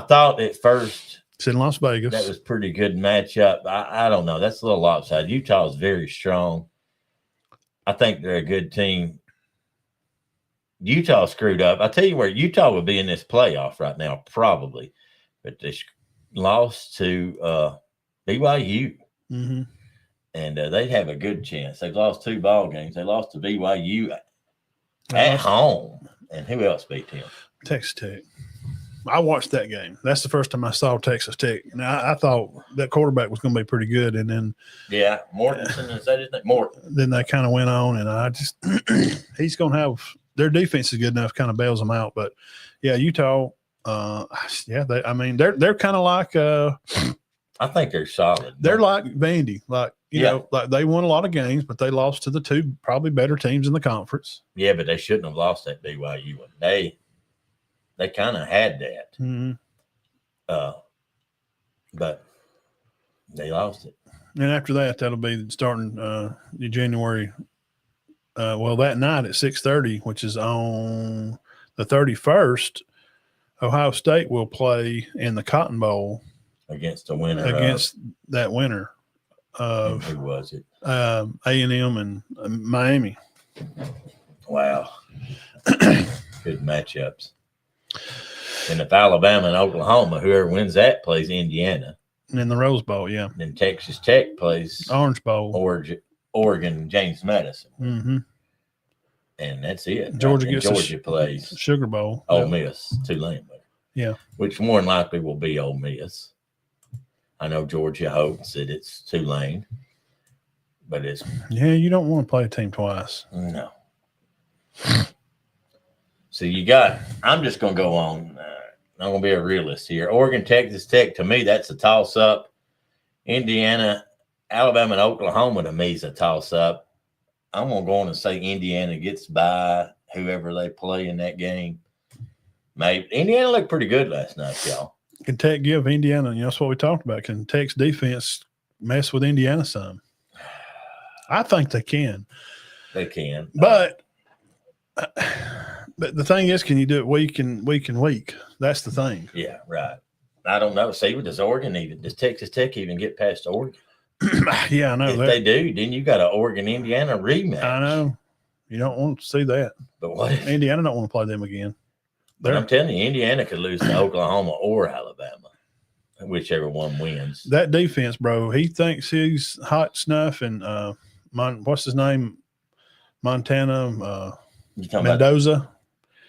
thought at first It's in Las Vegas. that was pretty good matchup. I don't know. That's a little lopsided. Utah is very strong. I think they're a good team. Utah screwed up. I tell you where Utah would be in this playoff right now, probably, but they lost to BYU, Mm-hmm. and they'd have a good chance. They've lost 2 ball games. They lost to BYU at home, and who else beat them? Texas Tech. I watched that game. That's the first time I saw Texas Tech, and I thought that quarterback was going to be pretty good. And then, Mortensen, is that his name? Morton. Then they kind of went on, and I just he's going to have their defense is good enough, kind of bails them out. But yeah, Utah, they're kind of like I think they're solid. They're like Vandy, like like they won a lot of games, but they lost to the 2 probably better teams in the conference. Yeah, but they shouldn't have lost that BYU one. They kind of had that. Mm-hmm. But they lost it. And after that, that'll be starting January. That night at 6:30, which is on the 31st, Ohio State will play in the Cotton Bowl against the winner. That winner of who was it? A&M and Miami. Wow, good matchups. And if Alabama and Oklahoma, whoever wins that, plays Indiana. And in the Rose Bowl, yeah. Then Texas Tech plays Orange Bowl. Oregon, James Madison. Mm-hmm. And that's it. Georgia plays Sugar Bowl. Ole Miss, Tulane. Yeah. Which more than likely will be Ole Miss. I know Georgia hopes that it's Tulane. But it's... Yeah, you don't want to play a team twice. No. So I'm just going to go on. I'm going to be a realist here. Oregon, Texas Tech, to me, that's a toss-up. Indiana, Alabama, and Oklahoma, to me, is a toss-up. I'm going to go on and say Indiana gets by whoever they play in that game. Maybe. Indiana looked pretty good last night, y'all. Can Tech give Indiana, that's what we talked about, can Tech's defense mess with Indiana some? I think they can. They can. But the thing is, can you do it week and week? That's the thing. Yeah, right. I don't know. See, does Texas Tech even get past Oregon? Yeah, I know. If they do, then you got an Oregon-Indiana rematch. I know. You don't want to see that. But what if Indiana don't want to play them again? But I'm telling you, Indiana could lose to Oklahoma or Alabama, whichever one wins. That defense, bro, he thinks he's hot snuff. And what's his name? Montana, Mendoza.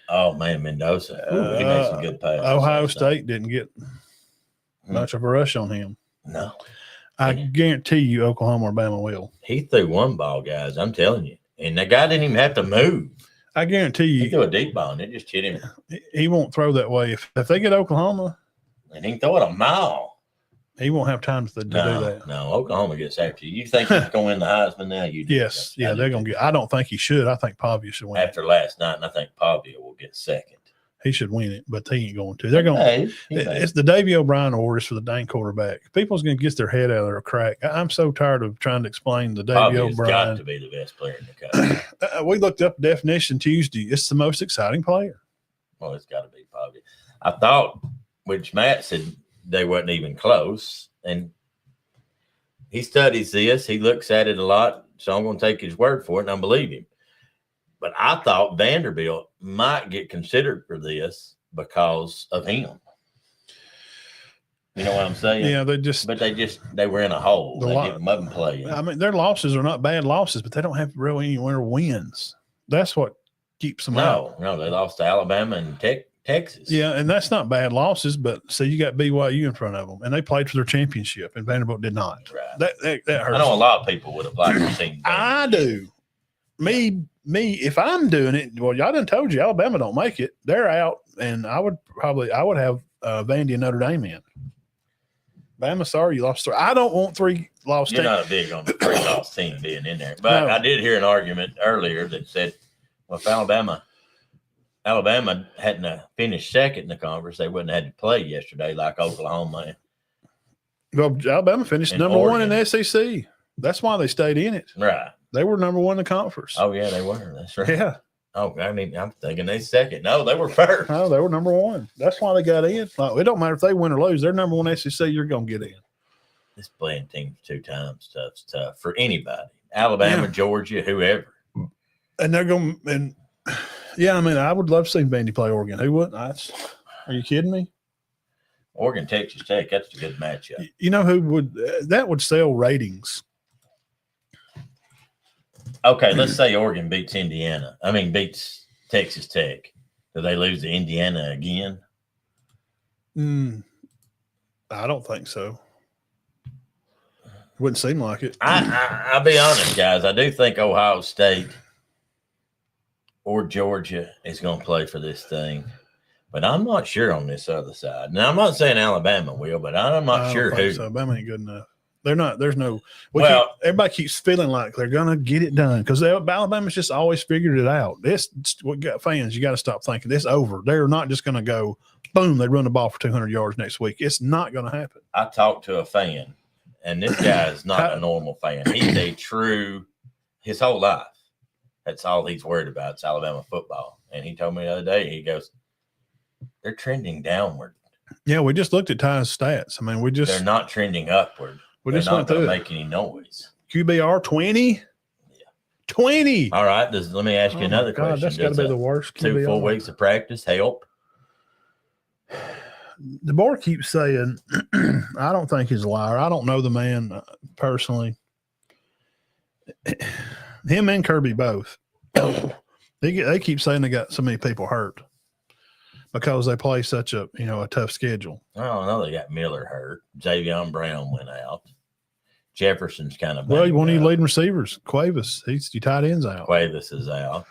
Oh, man, Mendoza. Ooh, he made some good passes. Ohio State didn't get much of a rush on him. No. I guarantee you Oklahoma or Bama will. He threw one ball, guys. I'm telling you. And the guy didn't even have to move. I guarantee you. He threw a deep ball and it just hit him. He won't throw that way. If they get Oklahoma. And he can throw it a mile. He won't have time to do that. No, Oklahoma gets after you. You think he's going to win the Heisman now? You do. Yes. Yeah, they're going to get – I don't think he should. I think Pavia should win. After last night, and I think Pavia will get second. He should win it, but he ain't going to. They're going to. It's the Davey O'Brien Award for the dang quarterback. People's going to get their head out of their crack. I'm so tired of trying to explain the Davey O'Brien. Got to be the best player in the country. We looked up definition Tuesday. It's the most exciting player. Well, it's got to be Pavia. I thought, which Matt said they wasn't even close, and he studies this. He looks at it a lot, so I'm going to take his word for it, and I believe him. But I thought Vanderbilt might get considered for this because of him. You know what I'm saying? Yeah, they were in a hole. They didn't play. I mean, their losses are not bad losses, but they don't have really anywhere wins. That's what keeps them out. No, they lost to Alabama and Texas. Yeah, and that's not bad losses, but see, you got BYU in front of them, and they played for their championship, and Vanderbilt did not. Right. That hurts. I know a lot of people would have liked to see. I do. Me, if I'm doing it, well, y'all done told you Alabama don't make it. They're out, and I would have Vandy and Notre Dame in. Bama, sorry, you lost 3. I don't want 3 lost You're teams. not big on the 3 lost team being in there. But No. I did hear an argument earlier that said, well, if Alabama hadn't finished second in the conference, they wouldn't have had to play yesterday like Oklahoma. Well, Alabama finished And number 1 Oregon. in the SEC. That's why they stayed in it. Right. They were number 1 in the conference. Oh, yeah, they were. That's right. Yeah. Oh, I mean, I'm thinking they second. No, they were first. No, they were number 1. That's why they got in. Like, it don't matter if they win or lose. They're number 1 SEC. You're going to get in. This playing teams 2 times stuff's tough for anybody. Alabama, Georgia, whoever. And they're going to – and yeah, I mean, I would love to see Vandy play Oregon. Who wouldn't? Are you kidding me? Oregon, Texas Tech, that's a good matchup. You know who would that would sell ratings? Okay, let's say Oregon beats beats Texas Tech. Do they lose to Indiana again? I don't think so. Wouldn't seem like it. I'll be honest, guys. I do think Ohio State or Georgia is going to play for this thing. But I'm not sure on this other side. Now, I'm not saying Alabama will, but I'm not sure who. So. Alabama ain't good enough. They're not. There's no. Everybody keeps feeling like they're gonna get it done because Alabama's just always figured it out. What got fans. You got to stop thinking this over. They're not just gonna go boom. They run the ball for 200 yards next week. It's not gonna happen. I talked to a fan, and this guy is not a normal fan. He's a true. His whole life, that's all he's worried about. It's Alabama football. And he told me the other day, he goes, "They're trending downward." Yeah, we just looked at Ty's stats. I mean, they're not trending upward. We They're just not went going through to make any noise. QBR 20. Yeah, 20. All right. Let me ask you another question. That's got to be the worst. 2 full weeks of practice help? The board keeps saying, I don't think he's a liar. I don't know the man personally. Him and Kirby both. They keep saying they got so many people hurt because they play such a tough schedule. I don't know. They got Miller hurt. Xavier Brown went out. Jefferson's kind of one of your leading receivers, Cuevas. Your tight end's out. Cuevas is out.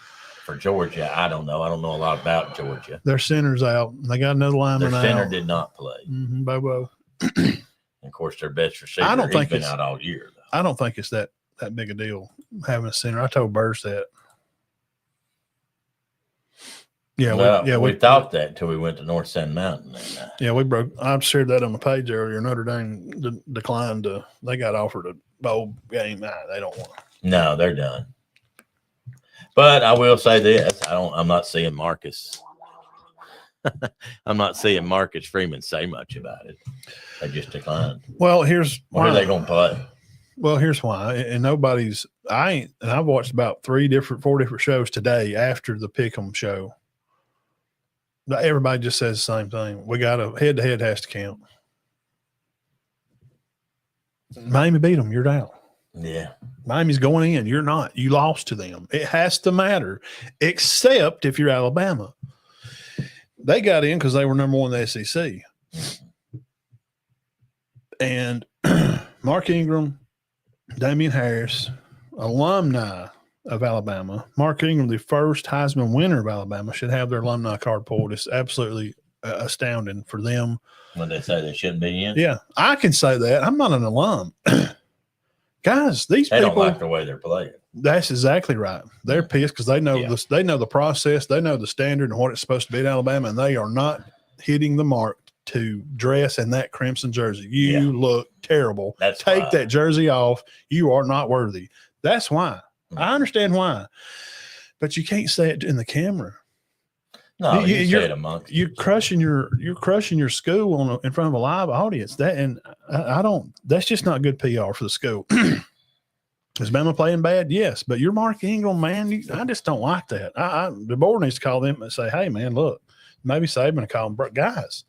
For Georgia, I don't know. I don't know a lot about Georgia. Their center's out. They got another lineman out. Their center did not play. Bobo. And of course, their best receiver. I don't think he's been out all year. Though. I don't think it's that big a deal having a center. I told Burrs that. Yeah, we thought that until we went to North Sand Mountain. And, I shared that on the page earlier. Notre Dame declined. They got offered a bowl game. They don't want. No, they're done. But I will say this: I'm not seeing Marcus. I'm not seeing Marcus Freeman say much about it. They just declined. Well, here's why. Where are they going to play? Well, here's why. And I've watched about 4 different shows today after the Pick'em show. Everybody just says the same thing. We got a head-to-head has to count. Miami beat them. You're down. Yeah. Miami's going in. You're not. You lost to them. It has to matter, except if you're Alabama. They got in because they were number 1 in the SEC. And Mark Ingram, Damian Harris, alumni of Alabama. Mark Ingram, the first Heisman winner of Alabama, should have their alumni card pulled. It's absolutely astounding for them. When they say they shouldn't be in? Yeah, I can say that. I'm not an alum. Guys, they people don't like the way they're playing. That's exactly right. They're pissed because they know they know the process, they know the standard and what it's supposed to be in Alabama, and they are not hitting the mark to dress in that crimson jersey. You look terrible. Take that jersey off. You are not worthy. That's why. I understand why, but you can't say it in the camera. No, you're say it amongst. You're crushing your school in front of a live audience. I don't. That's just not good PR for the school. Is Bama playing bad? Yes, but you're Mark Ingram, man. I just don't like that. The board needs to call them and say, "Hey, man, look, maybe Saban will call them guys."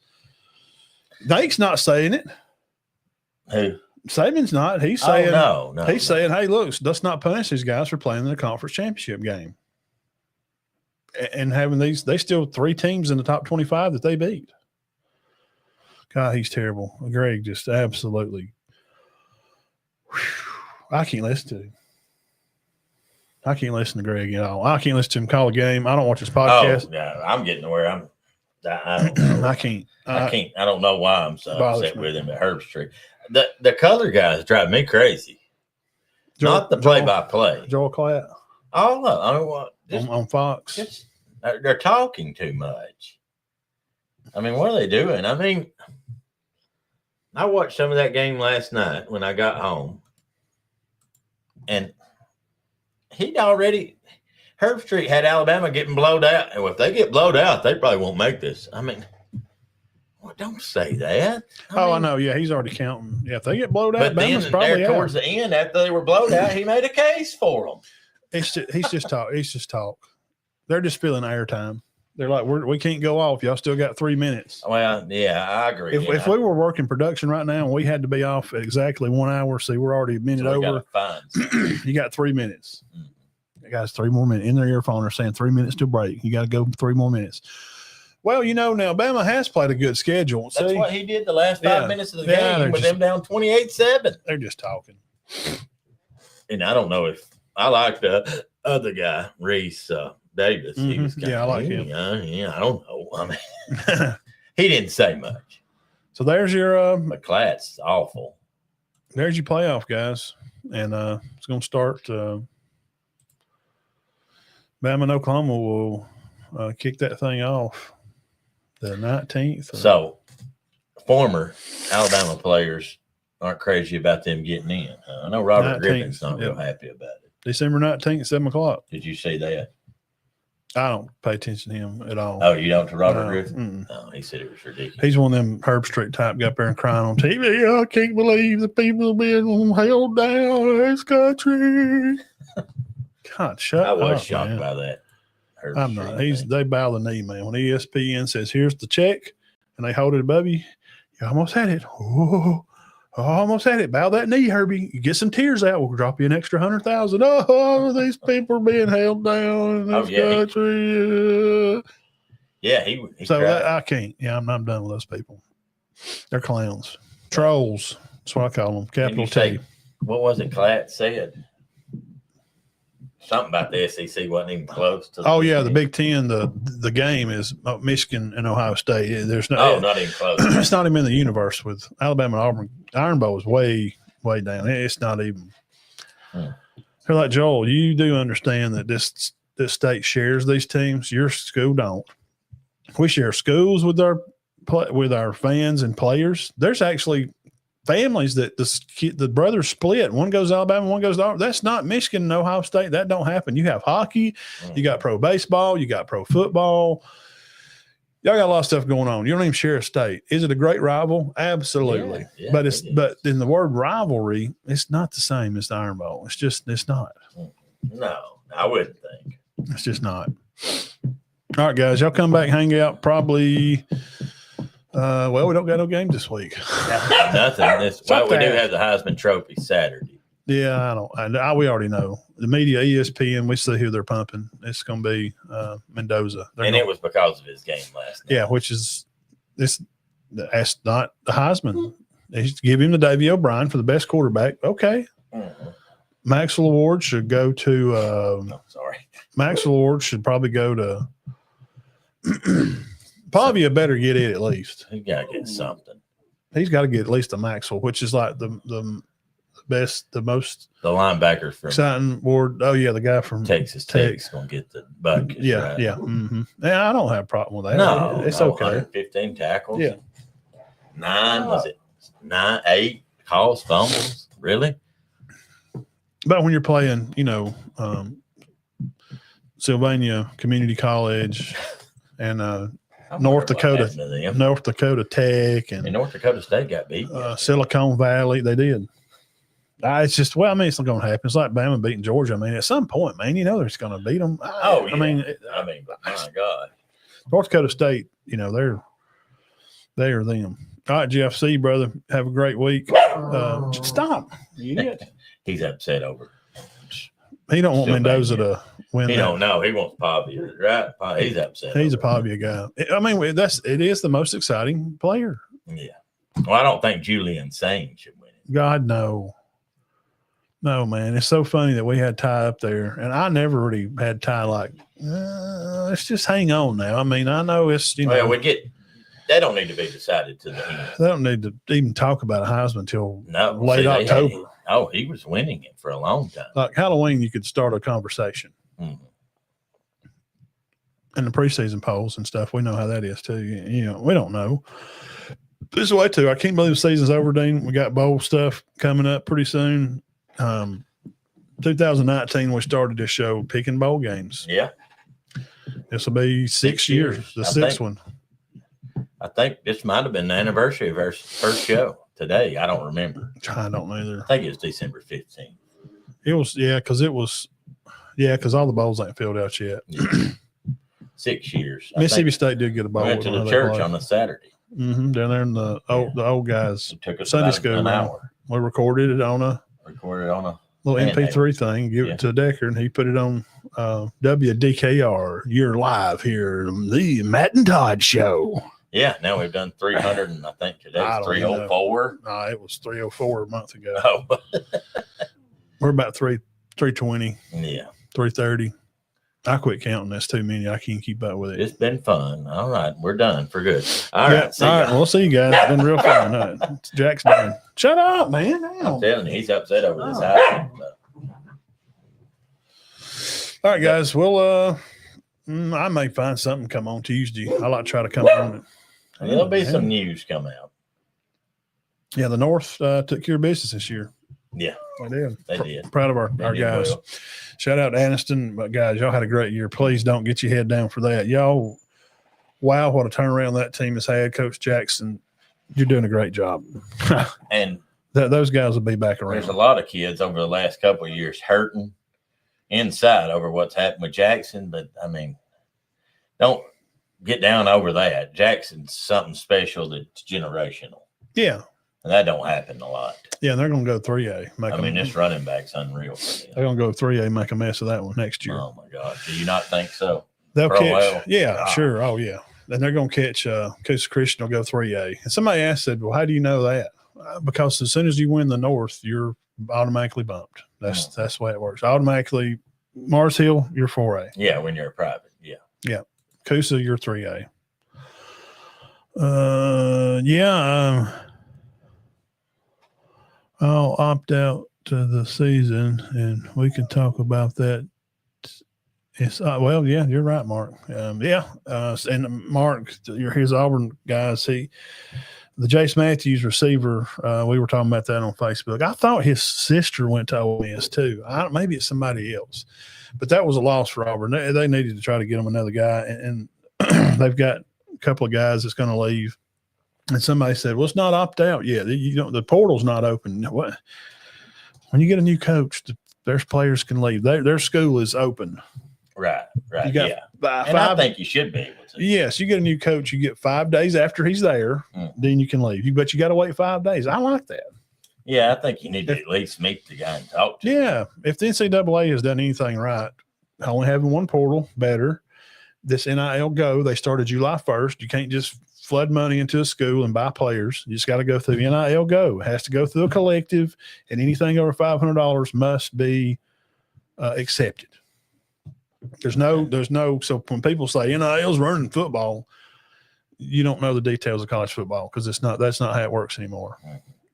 Nake's not saying it. Who? Saban's not. He's saying no. He's saying, "Hey, look, let's not punish these guys for playing in the conference championship game." and having these, they still 3 teams in the top 25 that they beat. God, he's terrible. Greg just absolutely. I can't listen to him. I can't listen to Greg at all. I can't listen to him call a game. I don't watch his podcast. Oh, yeah, I'm getting to where I don't know. I can't. I don't know why I'm so upset me. with him at Herbstreit. The color guys drive me crazy. Not the play-by-play. Joel Klatt. All of I don't want on Fox. They're talking too much. I mean, what are they doing? I mean, I watched some of that game last night when I got home, and Herbstreit had Alabama getting blowed out. And if they get blowed out, they probably won't make this. I mean, well, don't say that. I know. Yeah, he's already counting. Yeah, if they get blowed out, but Bama's then probably towards the end, after they were blowed out, he made a case for them. He's just talk. He's just talk. They're just filling airtime. They're like, we can't go off. Y'all still got 3 minutes. Well, yeah, I agree. If we were working production right now and we had to be off at exactly 1 hour, see, we're already a minute over. You got 3 minutes. Mm-hmm. Guys, 3 more minutes. In their earphone are saying 3 minutes to break. You got to go 3 more minutes. Well, now Bama has played a good schedule. That's what he did the last 5 minutes of the game with them down 28-7. They're just talking. And I don't know if I like the other guy, Reese Davis. Mm-hmm. He was I like him. Yeah, I don't know. I mean, he didn't say much. So there's your McClat's awful. There's your playoff, guys. And it's going to start Bama and Oklahoma will kick that thing off the 19th. So former Alabama players aren't crazy about them getting in. I know Robert Griffin's not real happy about it. December 19th, 7 o'clock. Did you see that? I don't pay attention to him at all. Oh, you don't to Robert Griffin? No, he said it was ridiculous. He's one of them Herbstreit type got up there and crying on TV. I can't believe the people being held down in this country. God, shut up. I was shocked by that. I'm not. They bow the knee, man. When ESPN says, here's the check, and they hold it above you, you almost had it. Oh, almost had it. Bow that knee, Herbie. You get some tears out. We'll drop you an extra 100,000. Oh, these people are being held down in this country. Yeah, he so I can't. Yeah, I'm done with those people. They're clowns. Trolls. That's what I call them. Capital T. What was it Klatt said? Something about the SEC wasn't even close to. The Big Ten. The game is Michigan and Ohio State. There's not even close. It's not even in the universe with Alabama and Auburn. Iron Bowl is way down. It's not even. They're like, Joel, you do understand that this state shares these teams. Your school don't. We share schools with our fans and players. There's actually families that the brothers split. One goes to Alabama, one goes to Auburn. That's not Michigan and Ohio State. That don't happen. You have hockey, you got pro baseball, you got pro football. Y'all got a lot of stuff going on. You don't even share a state. Is it a great rival? Absolutely. Yeah, but in the word rivalry, it's not the same as the Iron Bowl. It's not. No, I wouldn't think. It's just not. All right, guys, y'all come back, hang out probably. We don't got no game this week. Nothing. We do have the Heisman Trophy Saturday. Yeah, we already know. The media, ESPN, we see who they're pumping. It's going to be Mendoza. It was because of his game last night. Yeah, that's not the Heisman. They give him the Davey O'Brien for the best quarterback. Okay. Mm-hmm. Maxwell Award should go to Maxwell Award should probably go to Pavia better get it at least. He got to get something. He's got to get at least a Maxwell, which is like the best, the most. The linebacker from exciting award. Oh yeah, the guy from Texas Tech is going to get the bucket. Yeah, right? yeah. Mm-hmm. Yeah, I don't have a problem with that. No, it's okay. 115 tackles. Yeah. 8 calls, fumbles. Really? But when you're playing, Sylvania Community College and North Dakota Tech and North Dakota State got beat. Silicon Valley, they did. It's just, it's not going to happen. It's like Bama beating Georgia. I mean, at some point, man, they're just going to beat them. I mean, my God. North Dakota State, they are them. All right, Jeff, see you, brother. Have a great week. Stop, you idiot. He's upset over. He don't want Still Mendoza banging. to win. He that. don't know. He wants Pavia, right? He's upset. He's a over Pavia guy. I mean, it is the most exciting player. it. Yeah. Well, I don't think Julian Sane should win it. God, no. No, man. It's so funny that we had Ty up there, and I never really had Ty like, let's just hang on now. I mean, I know it's, Well, they don't need to be decided to the end. they don't need to even talk about a Heisman until No, late October. He was winning it for a long time. Like Halloween, you could start a conversation. Mm-hmm. And the preseason polls and stuff, we know how that is too. We don't know. This is way too. I can't believe the season's over, Dean. We got bowl stuff coming up pretty soon. 2019, we started this show picking bowl games. Yeah. This will be 6 years, the sixth one. I think this might have been the anniversary of our first show today. I don't remember. I don't either. I think it was December 15th. It was, because all the bowls ain't filled out yet. Yeah. 6 years. Mississippi State did get a bowl. We went to the church on a Saturday. Down there in the old guys. It took us Sunday about school an room. hour. We recorded it on a little MP3 thing, give it to Decker, and he put it on WDKR. You're live here, the Matt and Todd Show. Yeah, now we've done 300, and I think today's 304. No, it was 304 a month ago. Oh, We're about 320, yeah. 330. I quit counting. That's too many. I can't keep up with it. It's been fun. All right, we're done for good. All right, all right. We'll see you guys. It's been real fun. All right. Jack's done. Shut up, man. I'm telling you, he's upset over this house. All right, guys. We'll I may find something come on Tuesday. I like to try to come on it. There'll be some news come out. Yeah, the North took care of business this year. Yeah, they did. They did. Proud of our guys. Well. Shout out to Aniston. But guys, y'all had a great year. Please don't get your head down for that. Y'all, wow, what a turnaround that team has had. Coach Jackson, you're doing a great job. And those guys will be back around. There's a lot of kids over the last couple of years hurting inside over what's happened with Jackson. But, I mean, don't get down over that. Jackson's something special that's generational. Yeah. And that don't happen a lot. Yeah, and they're going to go 3A. This running back's unreal. They're going to go 3A, make a mess of that one next year. Oh, my gosh. Do you not think so? They'll catch. Yeah, sure. Oh, yeah. And they're going to catch Coach Christian will go 3A. And somebody asked, said, well, how do you know that? Because as soon as you win the North, you're automatically bumped. That's the way it works. Automatically, Mars Hill, you're 4A. Yeah, when you're a private. Yeah. Yeah. Coosa, you're 3A. I'll opt out to the season, and we can talk about that. You're right, Mark. And Mark, his Auburn guys. The Jace Matthews receiver. We were talking about that on Facebook. I thought his sister went to Ole Miss too. Maybe it's somebody else, but that was a loss for Auburn. They needed to try to get him another guy, and they've got a couple of guys that's going to leave. And somebody said, well, it's not opt out yet. The portal's not open. What? When you get a new coach, there's players can leave. Their school is open. Right. You got I think you should be able to. Yes, you get a new coach. You get 5 days after he's there, then you can leave. But you got to wait 5 days. I like that. Yeah, I think you need to at least meet the guy and talk to him. Yeah, if the NCAA has done anything right, only having one portal, better. This NIL Go, they started July 1st. You can't just flood money into a school and buy players. You just got to go through NIL Go. It has to go through a collective, and anything over $500 must be accepted. There's no. So when people say NIL's running football, you don't know the details of college football because that's not how it works anymore.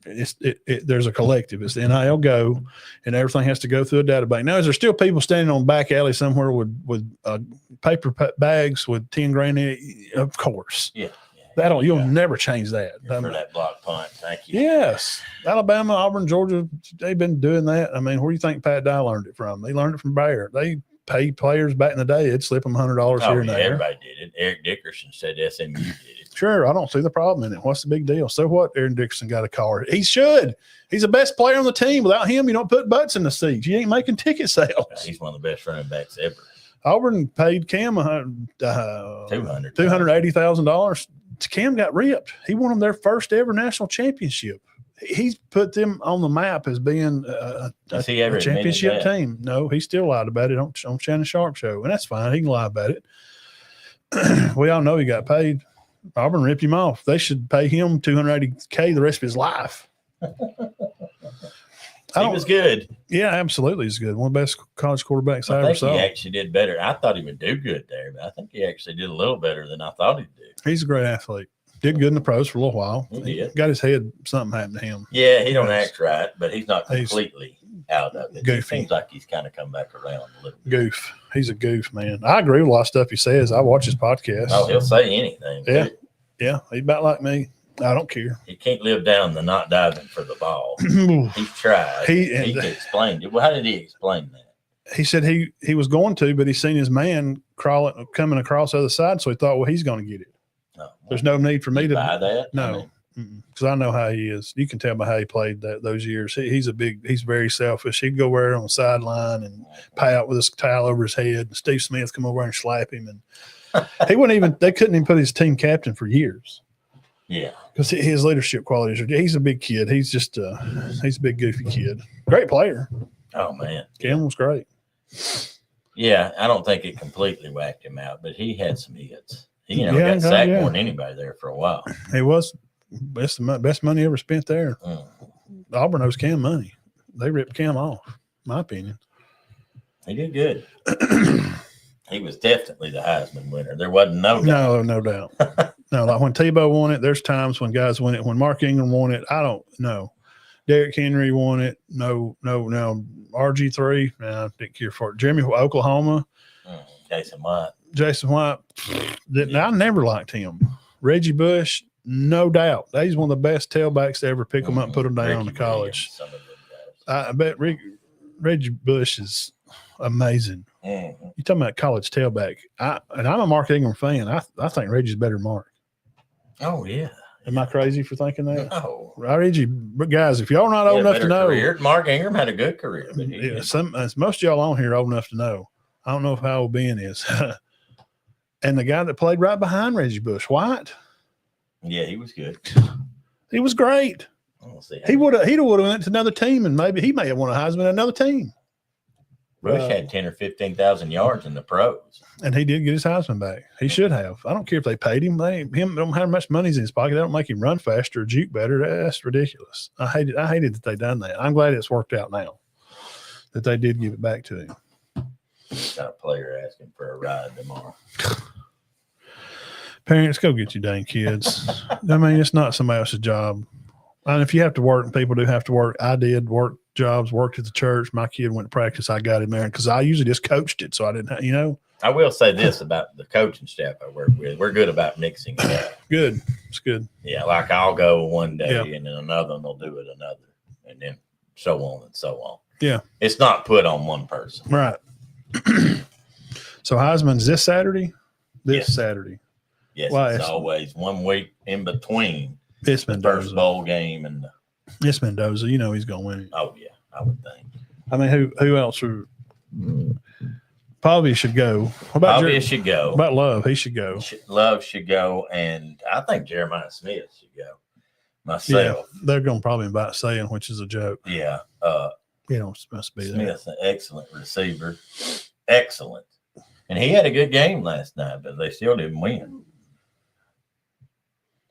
There's a collective. It's the NIL Go, and everything has to go through a database. Now, is there still people standing on back alley somewhere with paper bags with 10 grand in it? Of course. Yeah. You'll never change that. For that block punt. Thank you. Yes. Alabama, Auburn, Georgia, they've been doing that. I mean, where do you think Pat Dye learned it from? They learned it from Bayer. They paid players back in the day. It'd slip them $100 here and there. Everybody did it. Eric Dickerson said SMU did it. Sure. I don't see the problem in it. What's the big deal? So what? Aaron Dickerson got a car. He should. He's the best player on the team. Without him, you don't put butts in the seats. You ain't making ticket sales. He's one of the best running backs ever. Auburn paid Cam $280,000. Cam got ripped. He won them their first ever national championship. he's put them on the map as being Has he ever a admitted championship that? team. No, he still lied about it on Shannon Sharp show, and that's fine. He can lie about it. We all know he got paid. Auburn ripped him off. They should pay him $280K the rest of his life. He was good. Yeah, absolutely. He's good. One of the best college quarterbacks I ever think saw. he actually did better. I thought he would do good there, but I think he actually did a little better than I thought he'd do. He's a great athlete. Did good in the pros for a little while. He did. Got his head, something happened to him. Yeah, he don't act right, but he's not completely out of it. Goofy. It seems like he's kind of come back around a little bit. Goof. He's a goof, man. I agree with a lot of stuff he says. I watch his podcast. Oh, he'll say anything. Yeah. Too. Yeah, he's about like me. I don't care. He can't live down the not diving for the ball. He's tried. He explained it. Well, how did he explain that? He said he was going to, but he seen his man coming across the other side, so he thought, well, he's going to get it. Oh, There's no need for me to buy that. No, because I know how he is. You can tell by how he played those years. He's very selfish. He'd go over on the sideline and pout with his towel over his head. And Steve Smith come over and slap him, and he wouldn't even. They couldn't even put his team captain for years. Yeah, because his leadership qualities are. He's a big kid. He's just he's a big goofy kid. Great player. Oh man, Cam was great. Yeah, I don't think it completely whacked him out, but he had some hits. He got sacked more than anybody there for a while. He was best money ever spent there. Auburn owes Cam money. They ripped Cam off, in my opinion. He did good. He was definitely the Heisman winner. There wasn't no doubt. No doubt. No, like when Tebow won it, there's times when guys win it. When Mark Ingram won it, I don't know. Derrick Henry won it. No. RG3, I didn't care for it. Jeremy, Oklahoma. Jason White. I never liked him. Reggie Bush, no doubt. He's one of the best tailbacks to ever pick them up and put them down to college. I bet Reggie Bush is amazing. You're talking about college tailback. And I'm a Mark Ingram fan. I think Reggie's better than Mark. Oh, yeah. Am I crazy for thinking that? No. Reggie, guys, if y'all not old enough to know. Career. Mark Ingram had a good career. Most of y'all on here are old enough to know. I don't know how old Ben is. And the guy that played right behind Reggie Bush, White. Yeah, he was good. He was great. He'd have went to another team, and maybe he may have won a Heisman at another team. Bush had 10 or 15,000 yards in the pros. And he did get his Heisman back. He should have. I don't care if they paid him. Him don't have much money in his pocket. They don't make him run faster or juke better. That's ridiculous. I hated that they done that. I'm glad it's worked out now that they did give it back to him. Got a player asking for a ride tomorrow. Parents, go get your dang kids. I mean, it's not somebody else's job. And if you have to work, and people do have to work, I did work jobs, worked at the church. My kid went to practice. I got him there because I usually just coached it. So I didn't, I will say this about the coaching staff I work with. We're good about mixing it up. Good. It's good. Yeah, like I'll go one day and then another one will do it another. And then so on and so on. Yeah. It's not put on one person. Right. So Heisman's this Saturday? Saturday. Yes, it's always 1 week in between. It's the first bowl game and it's Mendoza. You know he's going to win it. Oh yeah, I would think. I mean, who else? Probably should go. What about should go. What about Love? He should go. Love should go, and I think Jeremiah Smith should go. Myself, they're going to probably invite Sayin, which is a joke. Yeah, must be Smith's an excellent receiver, excellent, and he had a good game last night, but they still didn't win.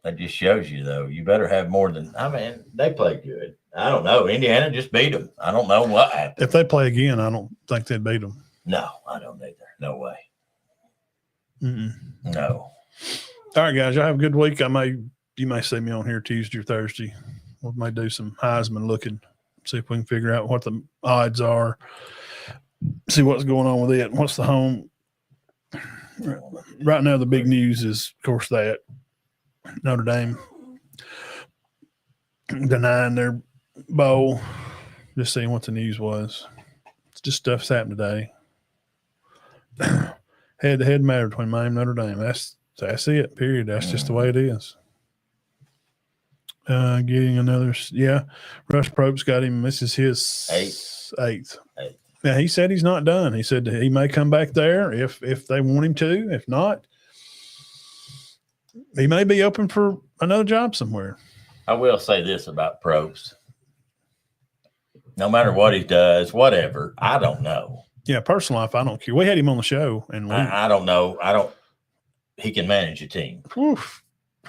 That just shows you, though, you better have more than. I mean, they played good. I don't know. Indiana just beat them. I don't know what happened. If they play again, I don't think they'd beat them. No, I don't either. No way. Mm-mm. No. All right, guys. Y'all have a good week. You may see me on here Tuesday or Thursday. We may do some Heisman looking, see if we can figure out what the odds are, see what's going on with it. What's the home? Right now, the big news is, of course, that Notre Dame denying their bowl. Just seeing what the news was. It's just stuff's happened today. Head-to-head matter between Miami and Notre Dame. That's it, period. That's just the way it is. Getting another, Rush Probe's got him. This is his eighth. Now, he said he's not done. He said he may come back there if they want him to. If not, he may be open for another job somewhere. I will say this about Probst. No matter what he does, whatever, I don't know. Yeah, personal life, I don't care. We had him on the show, and I don't know. He can manage a team.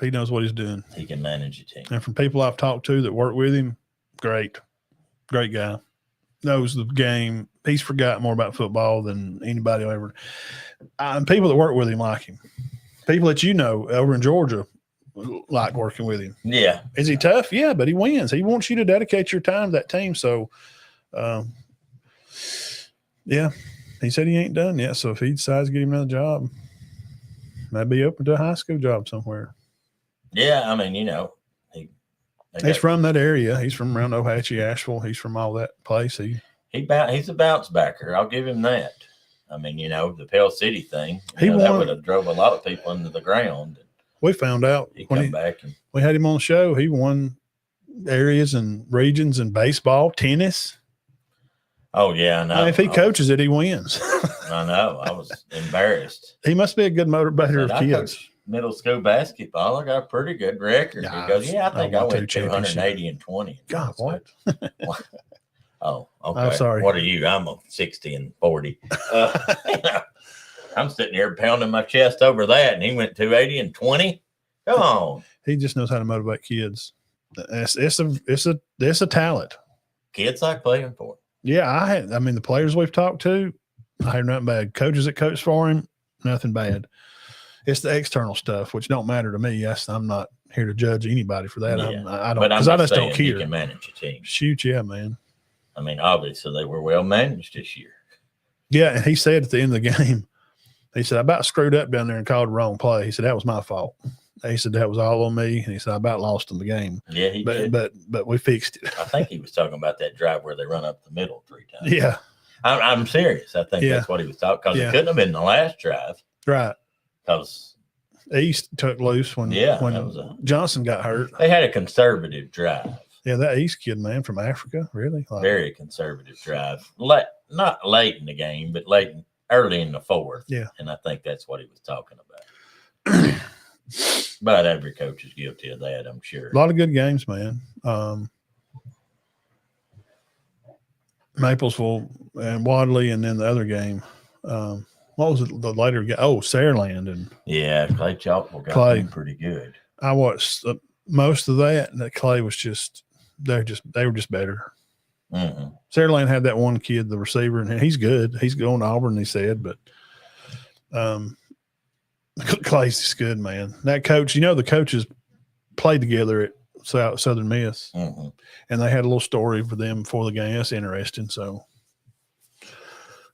He knows what he's doing. He can manage a team. And from people I've talked to that work with him, great guy. Knows the game. He's forgot more about football than anybody ever. People that work with him like him. People that over in Georgia like working with him. Yeah. Is he tough? Yeah, but he wins. He wants you to dedicate your time to that team. So, yeah, he said he ain't done yet. So if he decides to get him another job, might be open to a high school job somewhere. Yeah, I mean, he's from that area. He's from around Ohatchee, Asheville. He's from all that place. He's a bounce backer. I'll give him that. I mean, the Pell City thing, that would have drove a lot of people into the ground. We found out when we had him on the show. He won areas and regions in baseball, tennis. Oh yeah, I know. If he coaches it, he wins. I know. I was embarrassed. He must be a good motivator of kids. Middle school basketball. I got a pretty good record. He goes, I think I went 280 and 20. God, what? Oh, okay. I'm sorry. What are you? I'm a 60 and 40. I'm sitting here pounding my chest over that, and he went 280 and 20. Come on. He just knows how to motivate kids. It's a talent. Kids like playing for him. Yeah, the players we've talked to, I hear nothing bad. Coaches that coach for him, nothing bad. It's the external stuff, which don't matter to me. Yes, I'm not here to judge anybody for that. Yeah. I don't, because I just don't care. You can manage a team. Shoot, yeah, man. I mean, obviously they were well managed this year. Yeah, and he said at the end of the game, he said, I about screwed up down there and called the wrong play. He said, that was my fault. He said, that was all on me. And he said, I about lost in the game. Yeah, he did. But we fixed it. I think he was talking about that drive where they run up the middle 3 times. Yeah. I'm serious. I think that's what he was talking, because it couldn't have been the last drive. Right. Because East took loose when Johnson got hurt. They had a conservative drive. Yeah, that East kid, man, from Africa, really? Very conservative drive. Not late in the game, but early in the fourth. Yeah. And I think that's what he was talking about. But every coach is guilty of that, I'm sure. A lot of good games, man. Maplesville and Wadley, and then the other game. What was it? The later game? Oh, Saraland and Clay Chalkville got pretty good. I watched most of that, and that Clay was they were just better. Mm-hmm. Saraland had that one kid, the receiver, and he's good. He's going to Auburn, he said, but Clay's just good, man. That coach, the coaches played together at Southern Miss, mm-hmm. and they had a little story for them before the game. That's interesting. So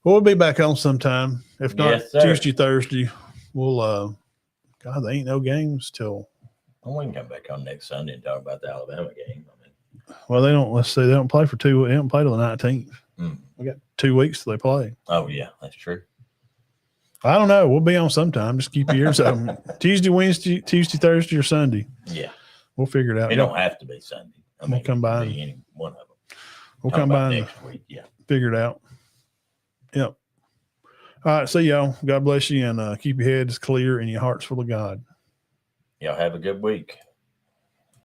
we'll be back on sometime. If not Tuesday, Thursday, we'll God, there ain't no games till. Well, we can come back on next Sunday and talk about the Alabama game. Well, they don't play for 2. They don't play till the 19th. Mm. We got 2 weeks till they play. Oh yeah, that's true. I don't know. We'll be on sometime. Just keep your ears open. Tuesday, Wednesday, Thursday, or Sunday. Yeah. We'll figure it out. It don't have to be Sunday. We'll come by. Any one of them. We'll come by next week. Yeah. Figure it out. Yep. All right. See y'all. God bless you, and keep your heads clear and your hearts full of God. Y'all have a good week.